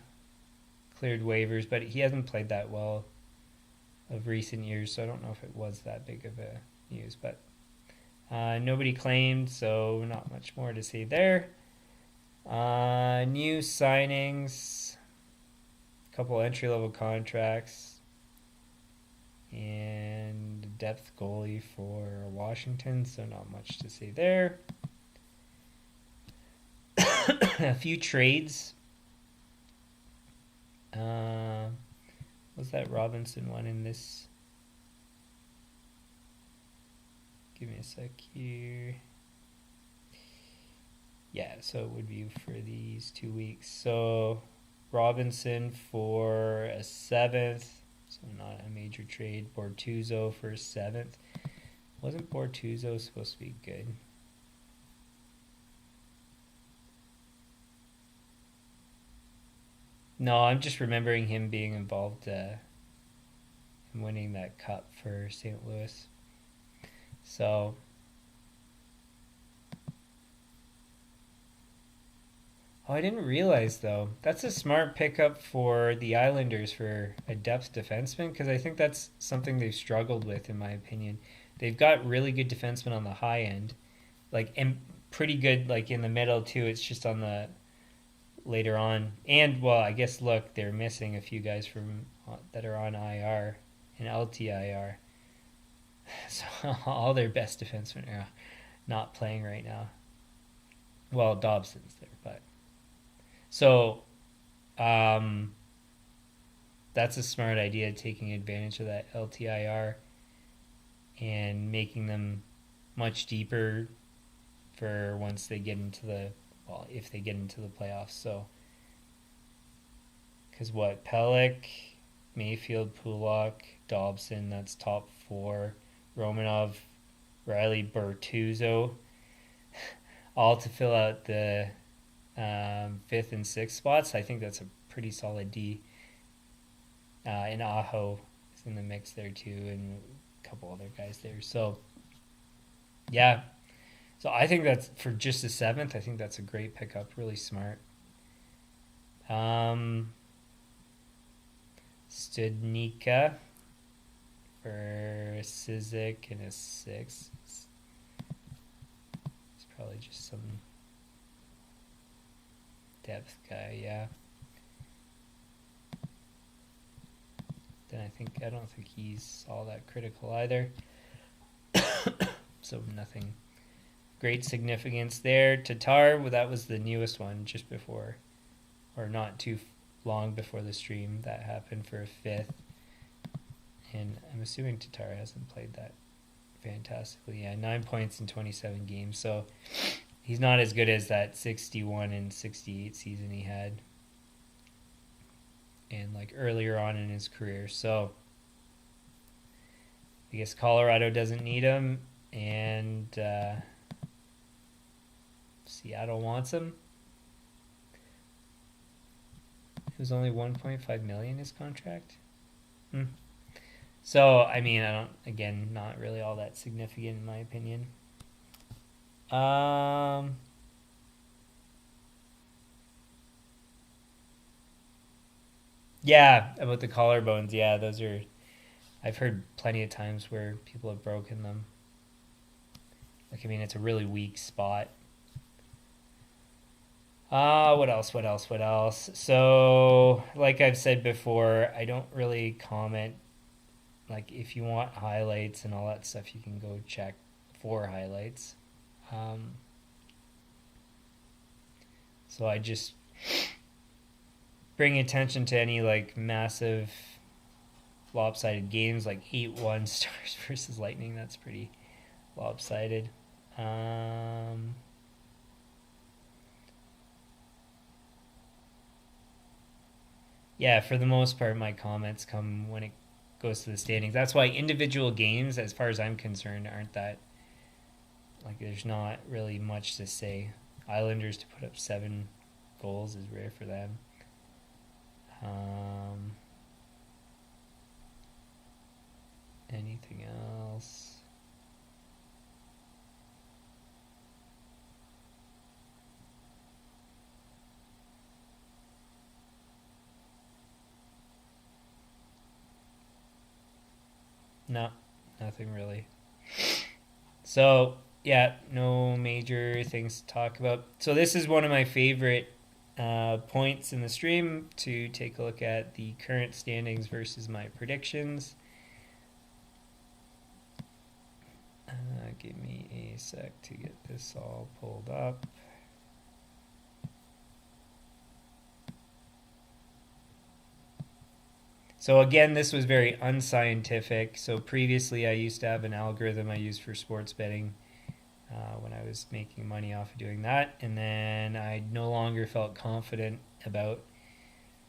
cleared waivers, but he hasn't played that well of recent years, so I don't know if it was that big of a news. But nobody claimed, so not much more to say there. New signings, a couple entry-level contracts, and depth goalie for Washington, so not much to say there. A few trades. Was that Robinson one in this? Give me a sec here. Yeah, so it would be for these 2 weeks. So Robinson for a 7th, so not a major trade. Bortuzzo for a 7th. Wasn't Bortuzzo supposed to be good? No, I'm just remembering him being involved in winning that cup for St. Louis. So, oh, I didn't realize though. That's a smart pickup for the Islanders for a depth defenseman, because I think that's something they've struggled with, in my opinion. They've got really good defensemen on the high end, like, and pretty good like in the middle too. It's just on the later on, and well, I guess look, they're missing a few guys from that are on IR and LTIR, so all their best defensemen are not playing right now. Well, Dobson's there, but so that's a smart idea, taking advantage of that LTIR and making them much deeper for once they get into the, well, if they get into the playoffs. So, because what, Pelech, Mayfield, Pulak, Dobson, that's top 4. Romanov, Riley Bertuzzo, all to fill out the fifth and sixth spots. I think that's a pretty solid D. And Aho is in the mix there too, and a couple other guys there. So, yeah. So I think that's, for just the seventh, I think that's a great pickup. Really smart. Studnicka for Sizik and a 6. It's probably just some depth guy, yeah. Then I don't think he's all that critical either. So nothing great significance there. Tatar, well, that was the newest one just before, or not too long before the stream that happened, for a 5th. And I'm assuming Tatar hasn't played that fantastically. Yeah, 9 points in 27 games. So he's not as good as that 61 and 68 season he had, and like earlier on in his career. So I guess Colorado doesn't need him, and Seattle wants him. It was only $1.5 million his contract. So I mean, not really all that significant in my opinion. Yeah, about the collarbones. Yeah, those are, I've heard plenty of times where people have broken them. Like, I mean, it's a really weak spot. What else? So, like I've said before, I don't really comment. Like, if you want highlights and all that stuff, you can go check for highlights. So I just bring attention to any like massive lopsided games, like 8-1 Stars versus Lightning. That's pretty lopsided. Yeah, for the most part, my comments come when it goes to the standings. That's why individual games, as far as I'm concerned, aren't that, like, there's not really much to say. Islanders to put up 7 goals is rare for them. Anything else? No, nothing really. So, yeah, no major things to talk about. So this is one of my favorite points in the stream, to take a look at the current standings versus my predictions. Give me a sec to get this all pulled up. So again, this was very unscientific. So previously I used to have an algorithm I used for sports betting when I was making money off of doing that. And then I no longer felt confident about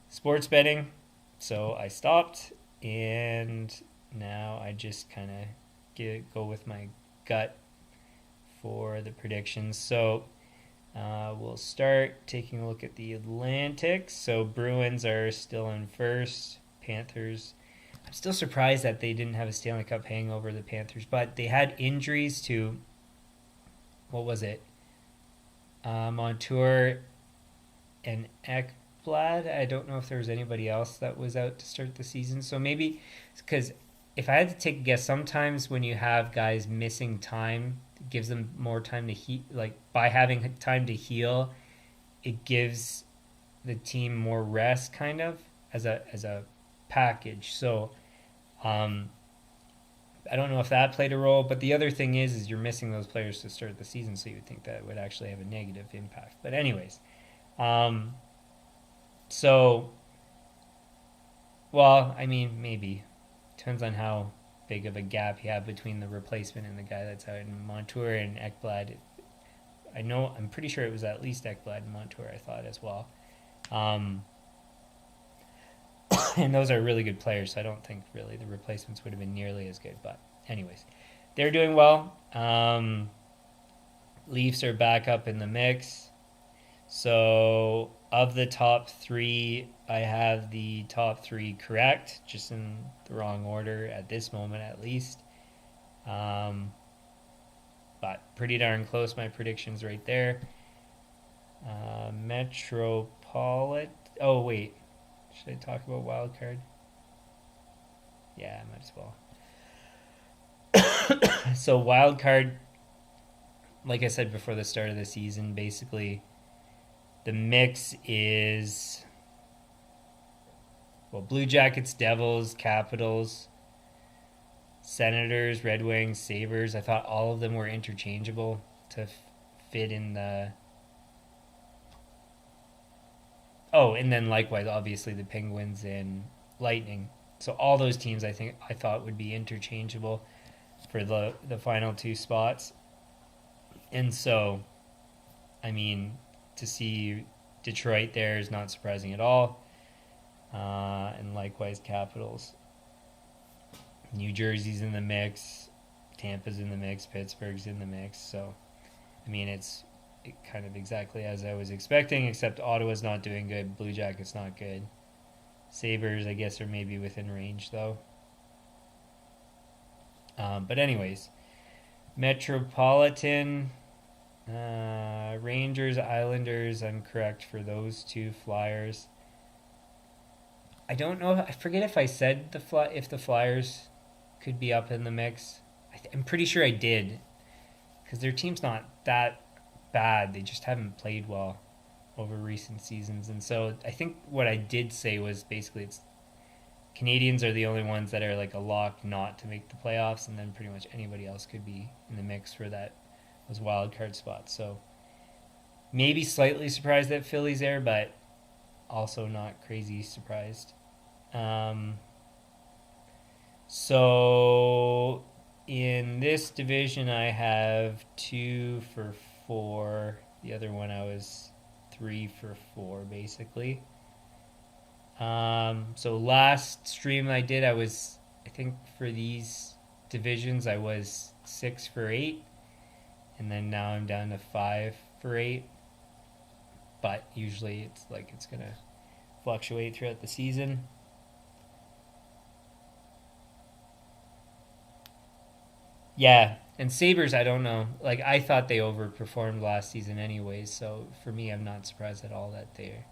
sports betting. So I stopped, and now I just kind of go with my gut for the predictions. So we'll start taking a look at the Atlantic. So Bruins are still in first. Panthers, I'm still surprised that they didn't have a Stanley Cup hangover, the Panthers, but they had injuries to, what was it, Montour and Ekblad. I don't know if there was anybody else that was out to start the season. So maybe, because if I had to take a guess, sometimes when you have guys missing time, it gives them more time to heal. Like, by having time to heal, it gives the team more rest, kind of, as a package. So I don't know if that played a role, but the other thing is you're missing those players to start the season, so you would think that would actually have a negative impact. But anyways, so, well, I mean, maybe. Depends on how big of a gap you have between the replacement and the guy that's out. In Montour and Ekblad, I'm pretty sure it was at least Ekblad and Montour, I thought, as well. And those are really good players, so I don't think really the replacements would have been nearly as good. But anyways, they're doing well. Leafs are back up in the mix. So of the top three, I have the top three correct, just in the wrong order at this moment at least. But pretty darn close, my predictions right there. Metropolitan. Oh, wait. Should I talk about wild card? Yeah, I might as well. So, wild card, like I said before the start of the season, basically the mix is, well, Blue Jackets, Devils, Capitals, Senators, Red Wings, Sabres. I thought all of them were interchangeable to fit in the. Oh, and then likewise, obviously the Penguins and Lightning. So all those teams, I thought would be interchangeable for the final two spots. And so, I mean, to see Detroit there is not surprising at all. And likewise, Capitals. New Jersey's in the mix. Tampa's in the mix. Pittsburgh's in the mix. So, I mean, it's kind of exactly as I was expecting, except Ottawa's not doing good. Blue Jackets not good. Sabres, I guess, are maybe within range, though. But anyways, Metropolitan, Rangers, Islanders, I'm correct for those two. Flyers. I don't know. I forget if I said if the Flyers could be up in the mix. I'm pretty sure I did, because their team's not that bad. They just haven't played well over recent seasons. And so I think what I did say was basically it's Canadians are the only ones that are like a lock not to make the playoffs, and then pretty much anybody else could be in the mix for those wild card spots. So maybe slightly surprised that Philly's there, but also not crazy surprised. So in this division, I have 2 for 4. The other one I was 3 for 4, basically. So last stream I did, I think for these divisions, I was 6 for 8. And then now I'm down to 5 for 8. But usually it's going to fluctuate throughout the season. Yeah, and Sabres, I don't know. Like, I thought they overperformed last season anyways, so for me, I'm not surprised at all that they're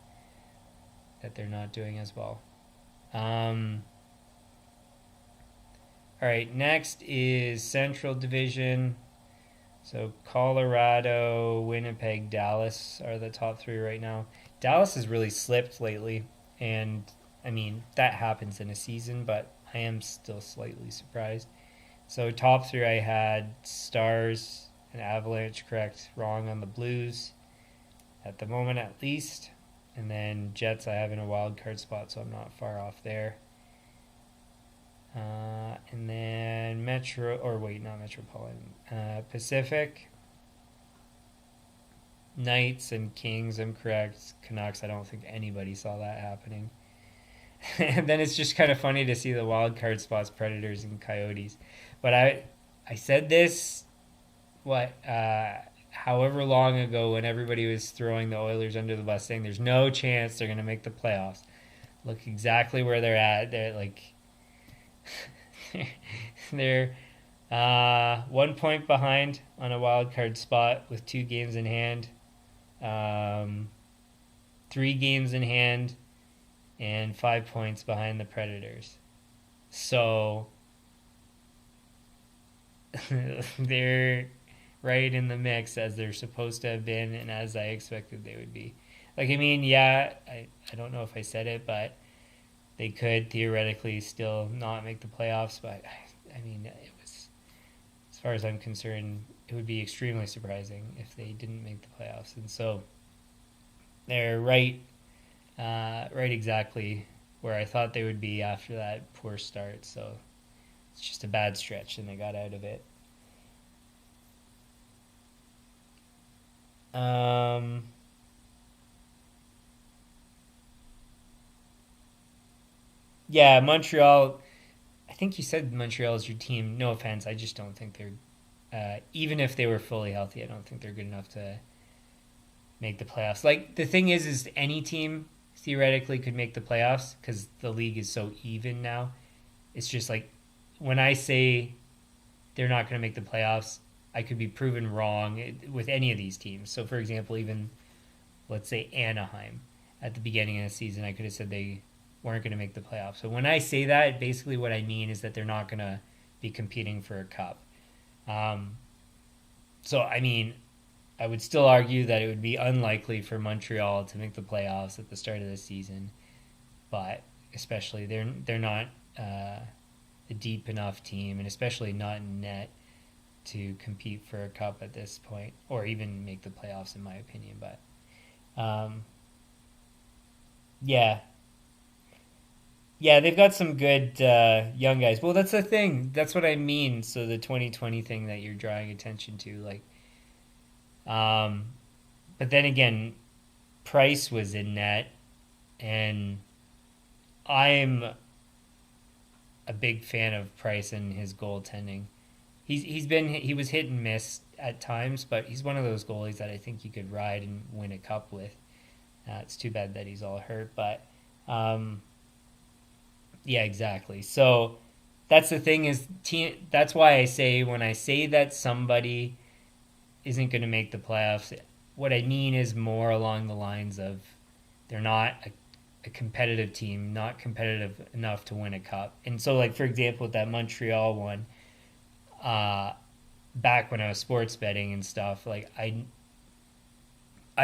not doing as well. All right, next is Central Division. So Colorado, Winnipeg, Dallas are the top 3 right now. Dallas has really slipped lately, and I mean, that happens in a season, but I am still slightly surprised. So top 3 I had Stars and Avalanche correct, wrong on the Blues at the moment at least. And then Jets I have in a wild card spot, so I'm not far off there. And then not Metropolitan. Pacific, Knights and Kings, I'm correct. Canucks, I don't think anybody saw that happening. And then it's just kind of funny to see the wild card spots, Predators and Coyotes. But I said this, however long ago, when everybody was throwing the Oilers under the bus, saying there's no chance they're going to make the playoffs. Look exactly where they're at. They're like, they're 1 point behind on a wild card spot with 2 games in hand, 3 games in hand, and 5 points behind the Predators. So they're right in the mix as they're supposed to have been and as I expected they would be. Like, I mean, yeah, I don't know if I said it, but they could theoretically still not make the playoffs. But, I mean, it was, as far as I'm concerned, it would be extremely surprising if they didn't make the playoffs. And so they're right exactly where I thought they would be after that poor start. So it's just a bad stretch, and they got out of it. Yeah, Montreal, I think you said Montreal is your team. No offense, I just don't think they're. Even if they were fully healthy, I don't think they're good enough to make the playoffs. Like the thing is any team theoretically could make the playoffs because the league is so even now. It's just like when I say they're not going to make the playoffs, I could be proven wrong with any of these teams. So, for example, even let's say Anaheim at the beginning of the season, I could have said they weren't going to make the playoffs. So when I say that, basically what I mean is that they're not going to be competing for a cup. So, I mean, I would still argue that it would be unlikely for Montreal to make the playoffs at the start of the season, but especially they're not a deep enough team, and especially not in net to compete for a cup at this point, or even make the playoffs, in my opinion. But yeah, they've got some good young guys. Well, that's the thing. That's what I mean. So the 2020 thing that you're drawing attention to, like. But then again, Price was in net, and I'm a big fan of Price and his goaltending. He was hit and miss at times, but he's one of those goalies that I think you could ride and win a cup with. It's too bad that he's all hurt, but yeah, exactly. So that's the thing is, that's why I say when I say that somebody isn't going to make the playoffs, what I mean is more along the lines of they're not a competitive team, not competitive enough to win a cup. And so, like, for example, with that Montreal one, back when I was sports betting and stuff, like I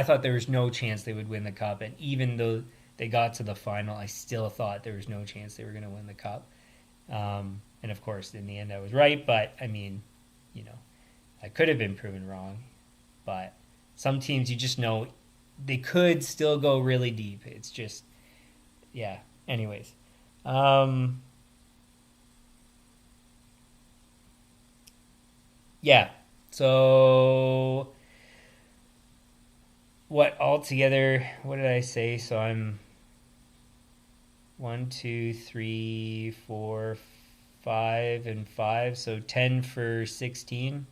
thought there was no chance they would win the cup, and even though they got to the final, I still thought there was no chance they were going to win the cup. And of course, in the end, I was right, but I mean, I could have been proven wrong, but some teams you just know they could still go really deep. It's just, yeah. Anyways, yeah. So what altogether? What did I say? So I'm 1, 2, 3, 4, 5, and 5. So 10 for 16.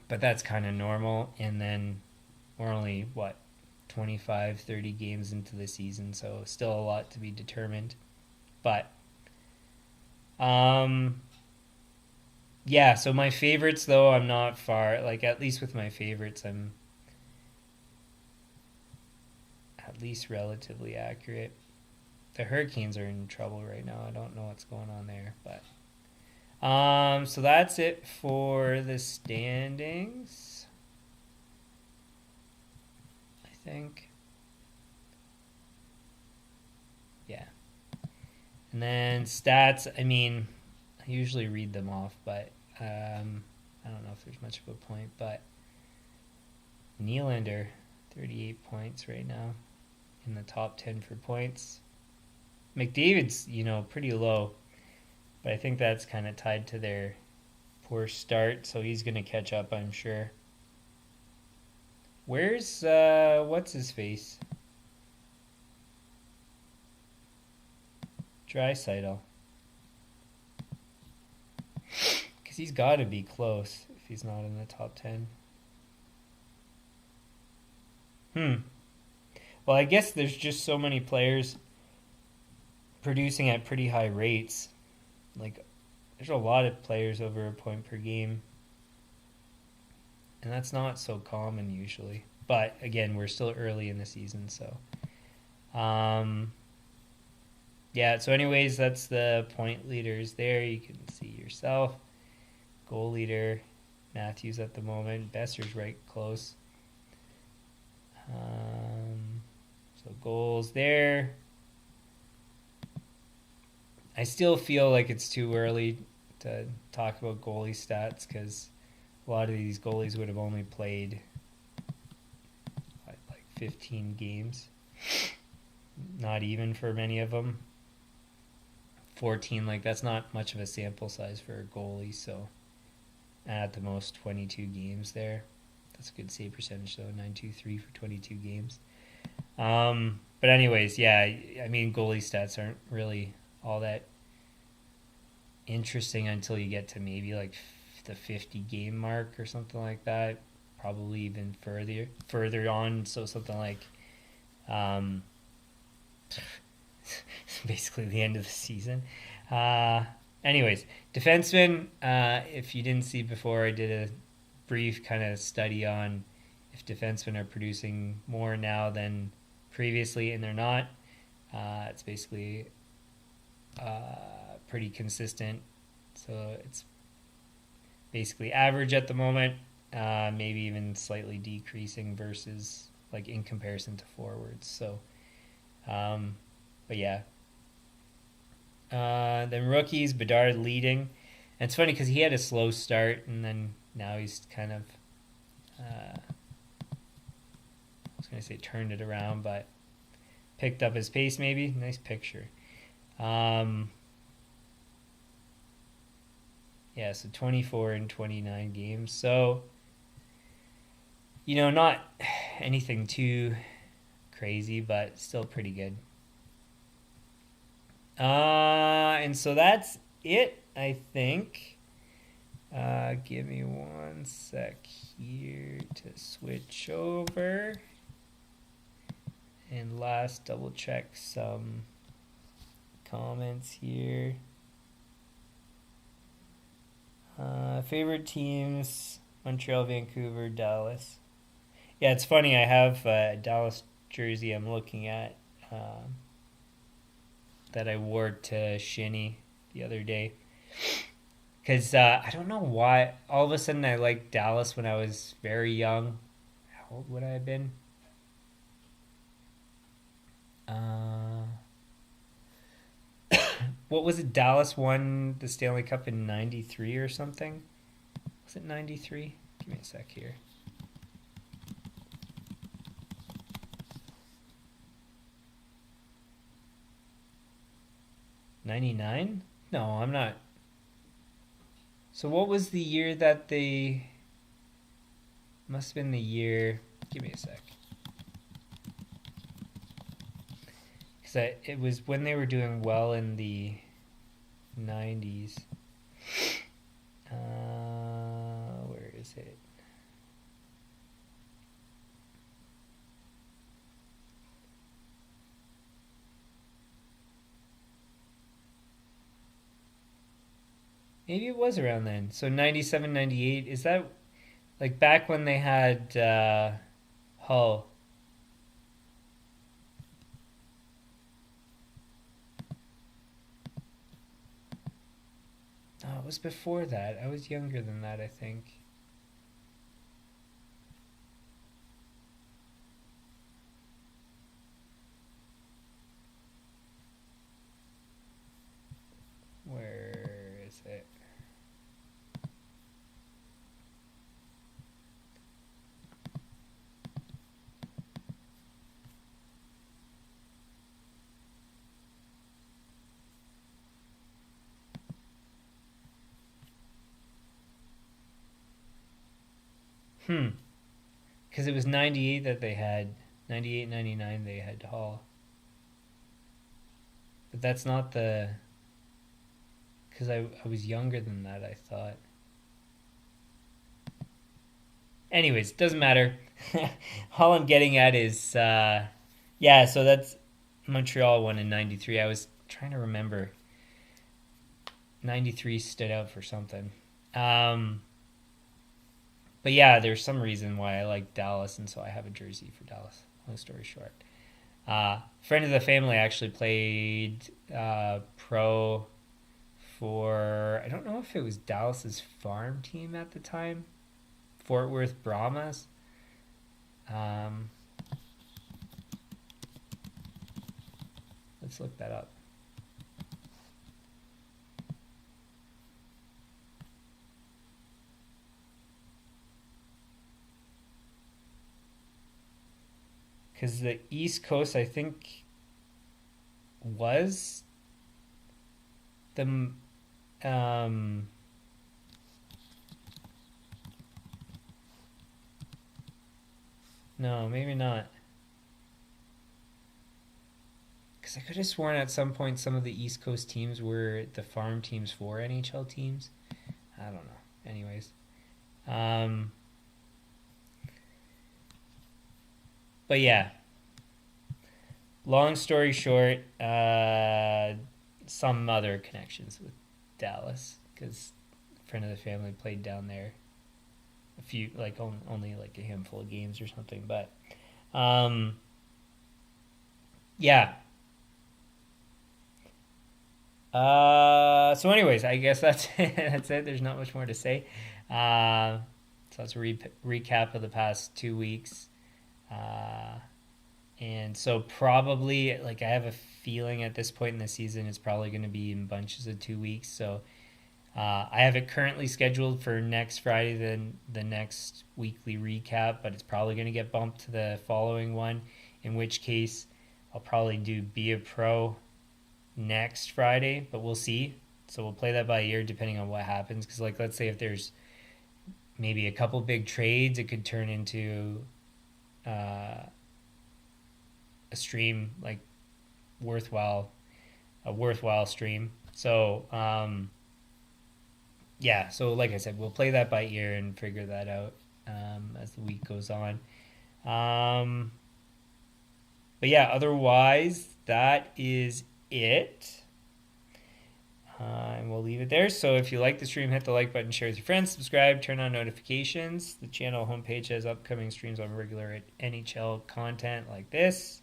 But that's kind of normal. And then we're only, 25, 30 games into the season. So still a lot to be determined. But, yeah, so my favorites, though, I'm not far. Like, at least with my favorites, I'm at least relatively accurate. The Hurricanes are in trouble right now. I don't know what's going on there, but so that's it for the standings, I think. Yeah. And then stats, I mean, I usually read them off, but I don't know if there's much of a point, but Nylander, 38 points right now in the top 10 for points. McDavid's, pretty low, but I think that's kind of tied to their poor start, so he's going to catch up, I'm sure. Where's, what's his face? Draisaitl. Because he's got to be close if he's not in the top 10. Well, I guess there's just so many players producing at pretty high rates. Like, there's a lot of players over a point per game. And that's not so common usually. But, again, we're still early in the season, so. Yeah, so anyways, that's the point leaders there. You can see yourself. Goal leader, Matthews at the moment. Besser's right close. So goals there. I still feel like it's too early to talk about goalie stats because a lot of these goalies would have only played like 15 games. Not even for many of them. 14, like that's not much of a sample size for a goalie, so at the most 22 games there. That's a good save percentage though, 923 for 22 games. But anyways, yeah, I mean goalie stats aren't really all that interesting until you get to maybe like the 50 game mark or something like that. Probably even further on. So something like basically the end of the season. Anyways, defensemen, if you didn't see before, I did a brief kind of study on if defensemen are producing more now than previously, and they're not. It's basically pretty consistent. So it's basically average at the moment, maybe even slightly decreasing versus like in comparison to forwards. So, but yeah. Then rookies, Bedard leading. And it's funny because he had a slow start, and then now he's kind of, I was going to say turned it around, but picked up his pace maybe. Nice picture. Yeah, so 24 in 29 games. So, not anything too crazy, but still pretty good. And so that's it, I think. Give me one sec here to switch over. And last, double check some comments here. Favorite teams, Montreal, Vancouver, Dallas. Yeah, it's funny. I have a Dallas jersey I'm looking at that I wore to Shinny the other day. Because I don't know why. All of a sudden I liked Dallas when I was very young. How old would I have been? What was it? Dallas won the Stanley Cup in 93 or something? Was it 93? Give me a sec here. '99? No, I'm not. So what was the year that they... Must have been the year... Give me a sec. Because it was when they were doing well in the 90s. Where is it? Maybe it was around then. So 97, 98. Is that like back when they had Hull? No, it was before that. I was younger than that, I think. Where is it? Because it was 98 that they had. 98, 99 they had Hall. But that's not the... Because I was younger than that, I thought. Anyways, doesn't matter. All I'm getting at is... yeah, so that's... Montreal won in 93. I was trying to remember. 93 stood out for something. But yeah, there's some reason why I like Dallas, and so I have a jersey for Dallas. Long story short. Friend of the family actually played pro for, I don't know if it was Dallas's farm team at the time, Fort Worth Brahmas. Let's look that up. Because the East Coast, I think, was the... no, maybe not. because I could have sworn at some point some of the East Coast teams were the farm teams for NHL teams. I don't know. Anyways. But yeah. Long story short, some other connections with Dallas because a friend of the family played down there a few, like only like a handful of games or something. But yeah. So anyways, I guess that's it. That's it. There's not much more to say. So that's a recap of the past 2 weeks. And so probably, like, I have a feeling at this point in the season it's probably going to be in bunches of 2 weeks. So I have it currently scheduled for next Friday, then the next weekly recap, but it's probably going to get bumped to the following one, in which case I'll probably do Be a Pro next Friday, but we'll see. So we'll play that by ear depending on what happens. Because, like, let's say if there's maybe a couple big trades, it could turn into a stream, like, a worthwhile stream. So, yeah, so like I said, we'll play that by ear and figure that out as the week goes on. But yeah, otherwise, that is it. And we'll leave it there. So if you like the stream, hit the like button, share with your friends, subscribe, turn on notifications. The channel homepage has upcoming streams on regular NHL content like this.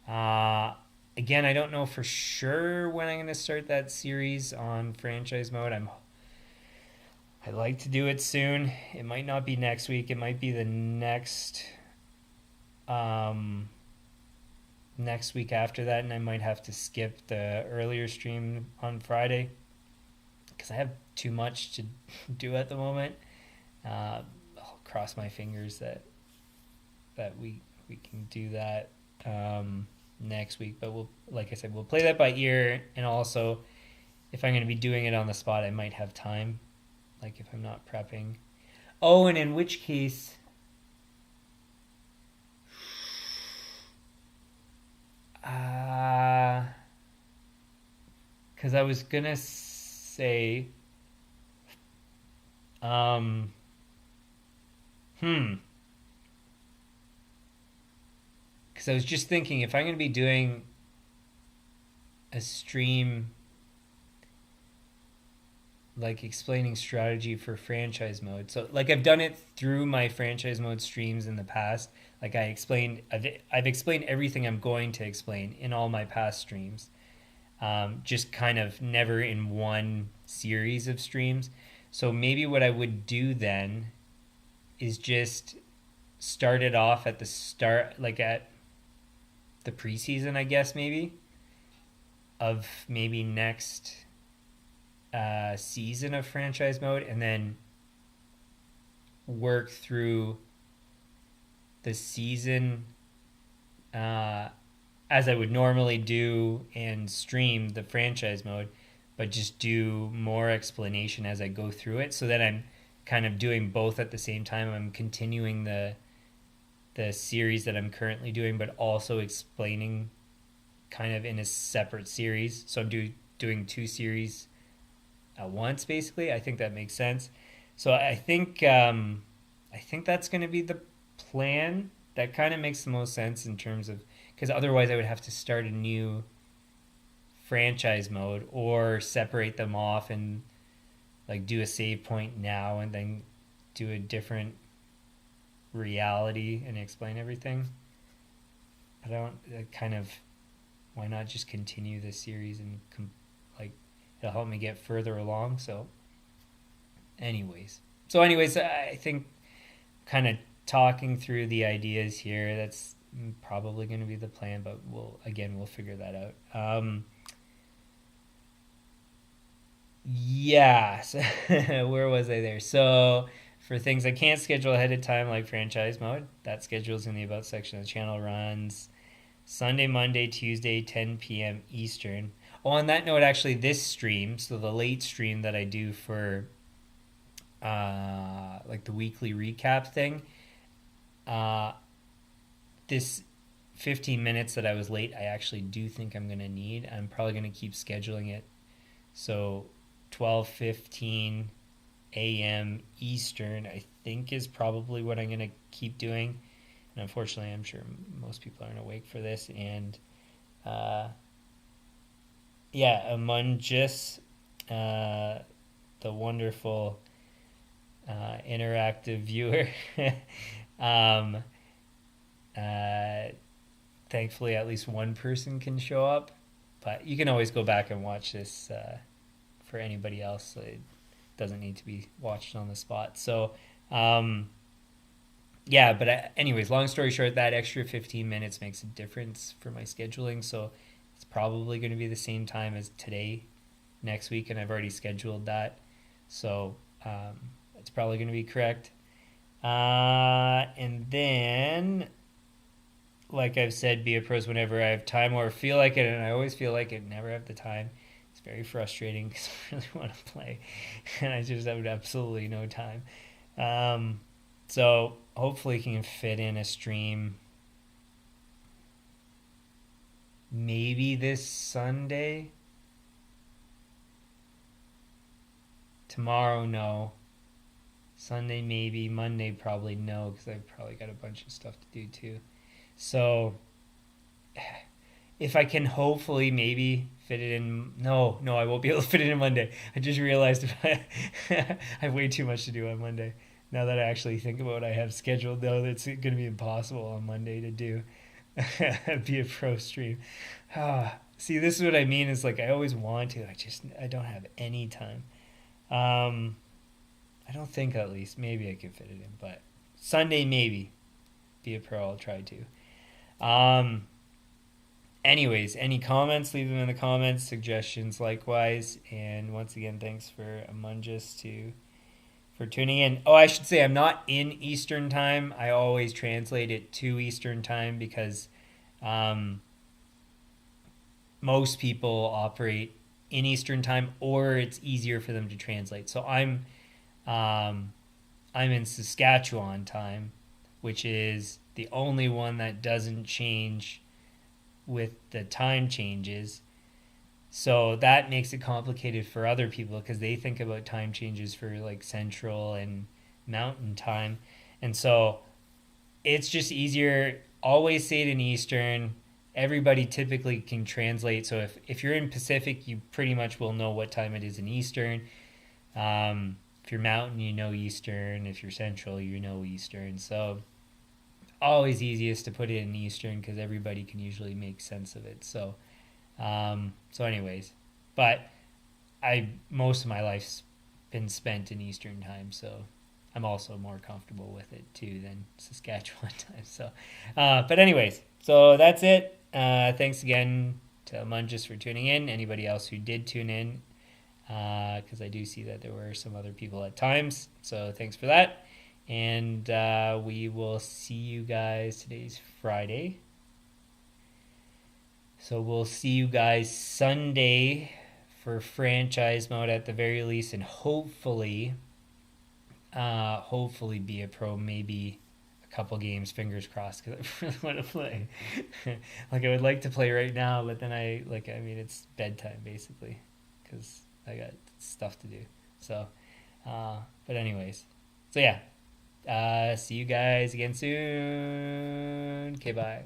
Again, I don't know for sure when I'm going to start that series on franchise mode. I'd like to do it soon. It might not be next week. It might be the next week after that, and I might have to skip the earlier stream on Friday because I have too much to do at the moment. I'll cross my fingers that we can do that next week. But like I said, we'll play that by ear, and also if I'm going to be doing it on the spot, I might have time. Like if I'm not prepping. Oh, and in which case, because I was gonna say, because I was just thinking if I'm gonna be doing a stream like explaining strategy for franchise mode. So like I've done it through my franchise mode streams in the past. Like I've explained everything I'm going to explain in all my past streams. Just kind of never in one series of streams. So maybe what I would do then is just start it off at the start, like at the preseason, I guess, maybe, of maybe next season of franchise mode, and then work through the season as I would normally do and stream the franchise mode, but just do more explanation as I go through it, so that I'm kind of doing both at the same time. I'm continuing the series that I'm currently doing, but also explaining kind of in a separate series. So I'm doing two series at once, basically. I think that makes sense. So I think that's going to be the plan. That kind of makes the most sense in terms of, because otherwise I would have to start a new franchise mode or separate them off and like do a save point now and then do a different reality and explain everything. But why not just continue this series and it'll help me get further along. So anyways, I think kind of talking through the ideas here, that's probably going to be the plan, but we'll figure that out. Yeah. So where was I there? So for things I can't schedule ahead of time, like franchise mode, that schedule's in the About section of the channel, runs Sunday, Monday, Tuesday, 10 p.m. Eastern. Oh, on that note, actually, this stream, so the late stream that I do for like the weekly recap thing, this 15 minutes that I was late, I actually do think I'm going to need. I'm probably going to keep scheduling it. So 12:15 a.m. Eastern, I think, is probably what I'm going to keep doing. And unfortunately, I'm sure most people aren't awake for this. And yeah, Amunjus, the wonderful interactive viewer. um, Thankfully, at least one person can show up. But you can always go back and watch this for anybody else. It doesn't need to be watched on the spot. So, yeah, but anyways, long story short, that extra 15 minutes makes a difference for my scheduling. So it's probably going to be the same time as today, next week, and I've already scheduled that. So that's probably going to be correct. And then, like I've said, be a pros whenever I have time or feel like it, and I always feel like it, never have the time. It's very frustrating because I really want to play, and I just have absolutely no time. So hopefully can fit in a stream maybe this Sunday. Tomorrow, no. Sunday, maybe. Monday, probably no, because I've probably got a bunch of stuff to do too. So if I can hopefully maybe fit it in. No, I won't be able to fit it in Monday. I just realized I have way too much to do on Monday. Now that I actually think about what I have scheduled, though, it's going to be impossible on Monday to do. Be a pro stream. See, this is what I mean. Is like I always want to. I don't have any time. I don't think, at least. Maybe I could fit it in, but Sunday maybe. Be a pro. I'll try to. Anyways, any comments? Leave them in the comments. Suggestions, likewise. And once again, thanks for Amunjus for tuning in. Oh, I should say I'm not in Eastern time. I always translate it to Eastern time because most people operate in Eastern time, or it's easier for them to translate. So I'm in Saskatchewan time, which is the only one that doesn't change with the time changes. So that makes it complicated for other people because they think about time changes for like Central and Mountain time. And so it's just easier. Always say it in Eastern. Everybody typically can translate. So if you're in Pacific, you pretty much will know what time it is in Eastern. If you're Mountain, you know Eastern. If you're Central, you know Eastern. So always easiest to put it in Eastern because everybody can usually make sense of it. So anyways, but most of my life's been spent in Eastern time, so I'm also more comfortable with it too than Saskatchewan time. So, but anyways, so that's it. Thanks again to Amunjus for tuning in. Anybody else who did tune in, because I do see that there were some other people at times. So thanks for that. And we will see you guys. Today's Friday. So we'll see you guys Sunday for franchise mode at the very least, and hopefully be a pro, maybe a couple games, fingers crossed, because I really want to play. Like I would like to play right now, but then it's bedtime basically, because I got stuff to do. So, but anyways, so yeah, see you guys again soon. Okay, bye.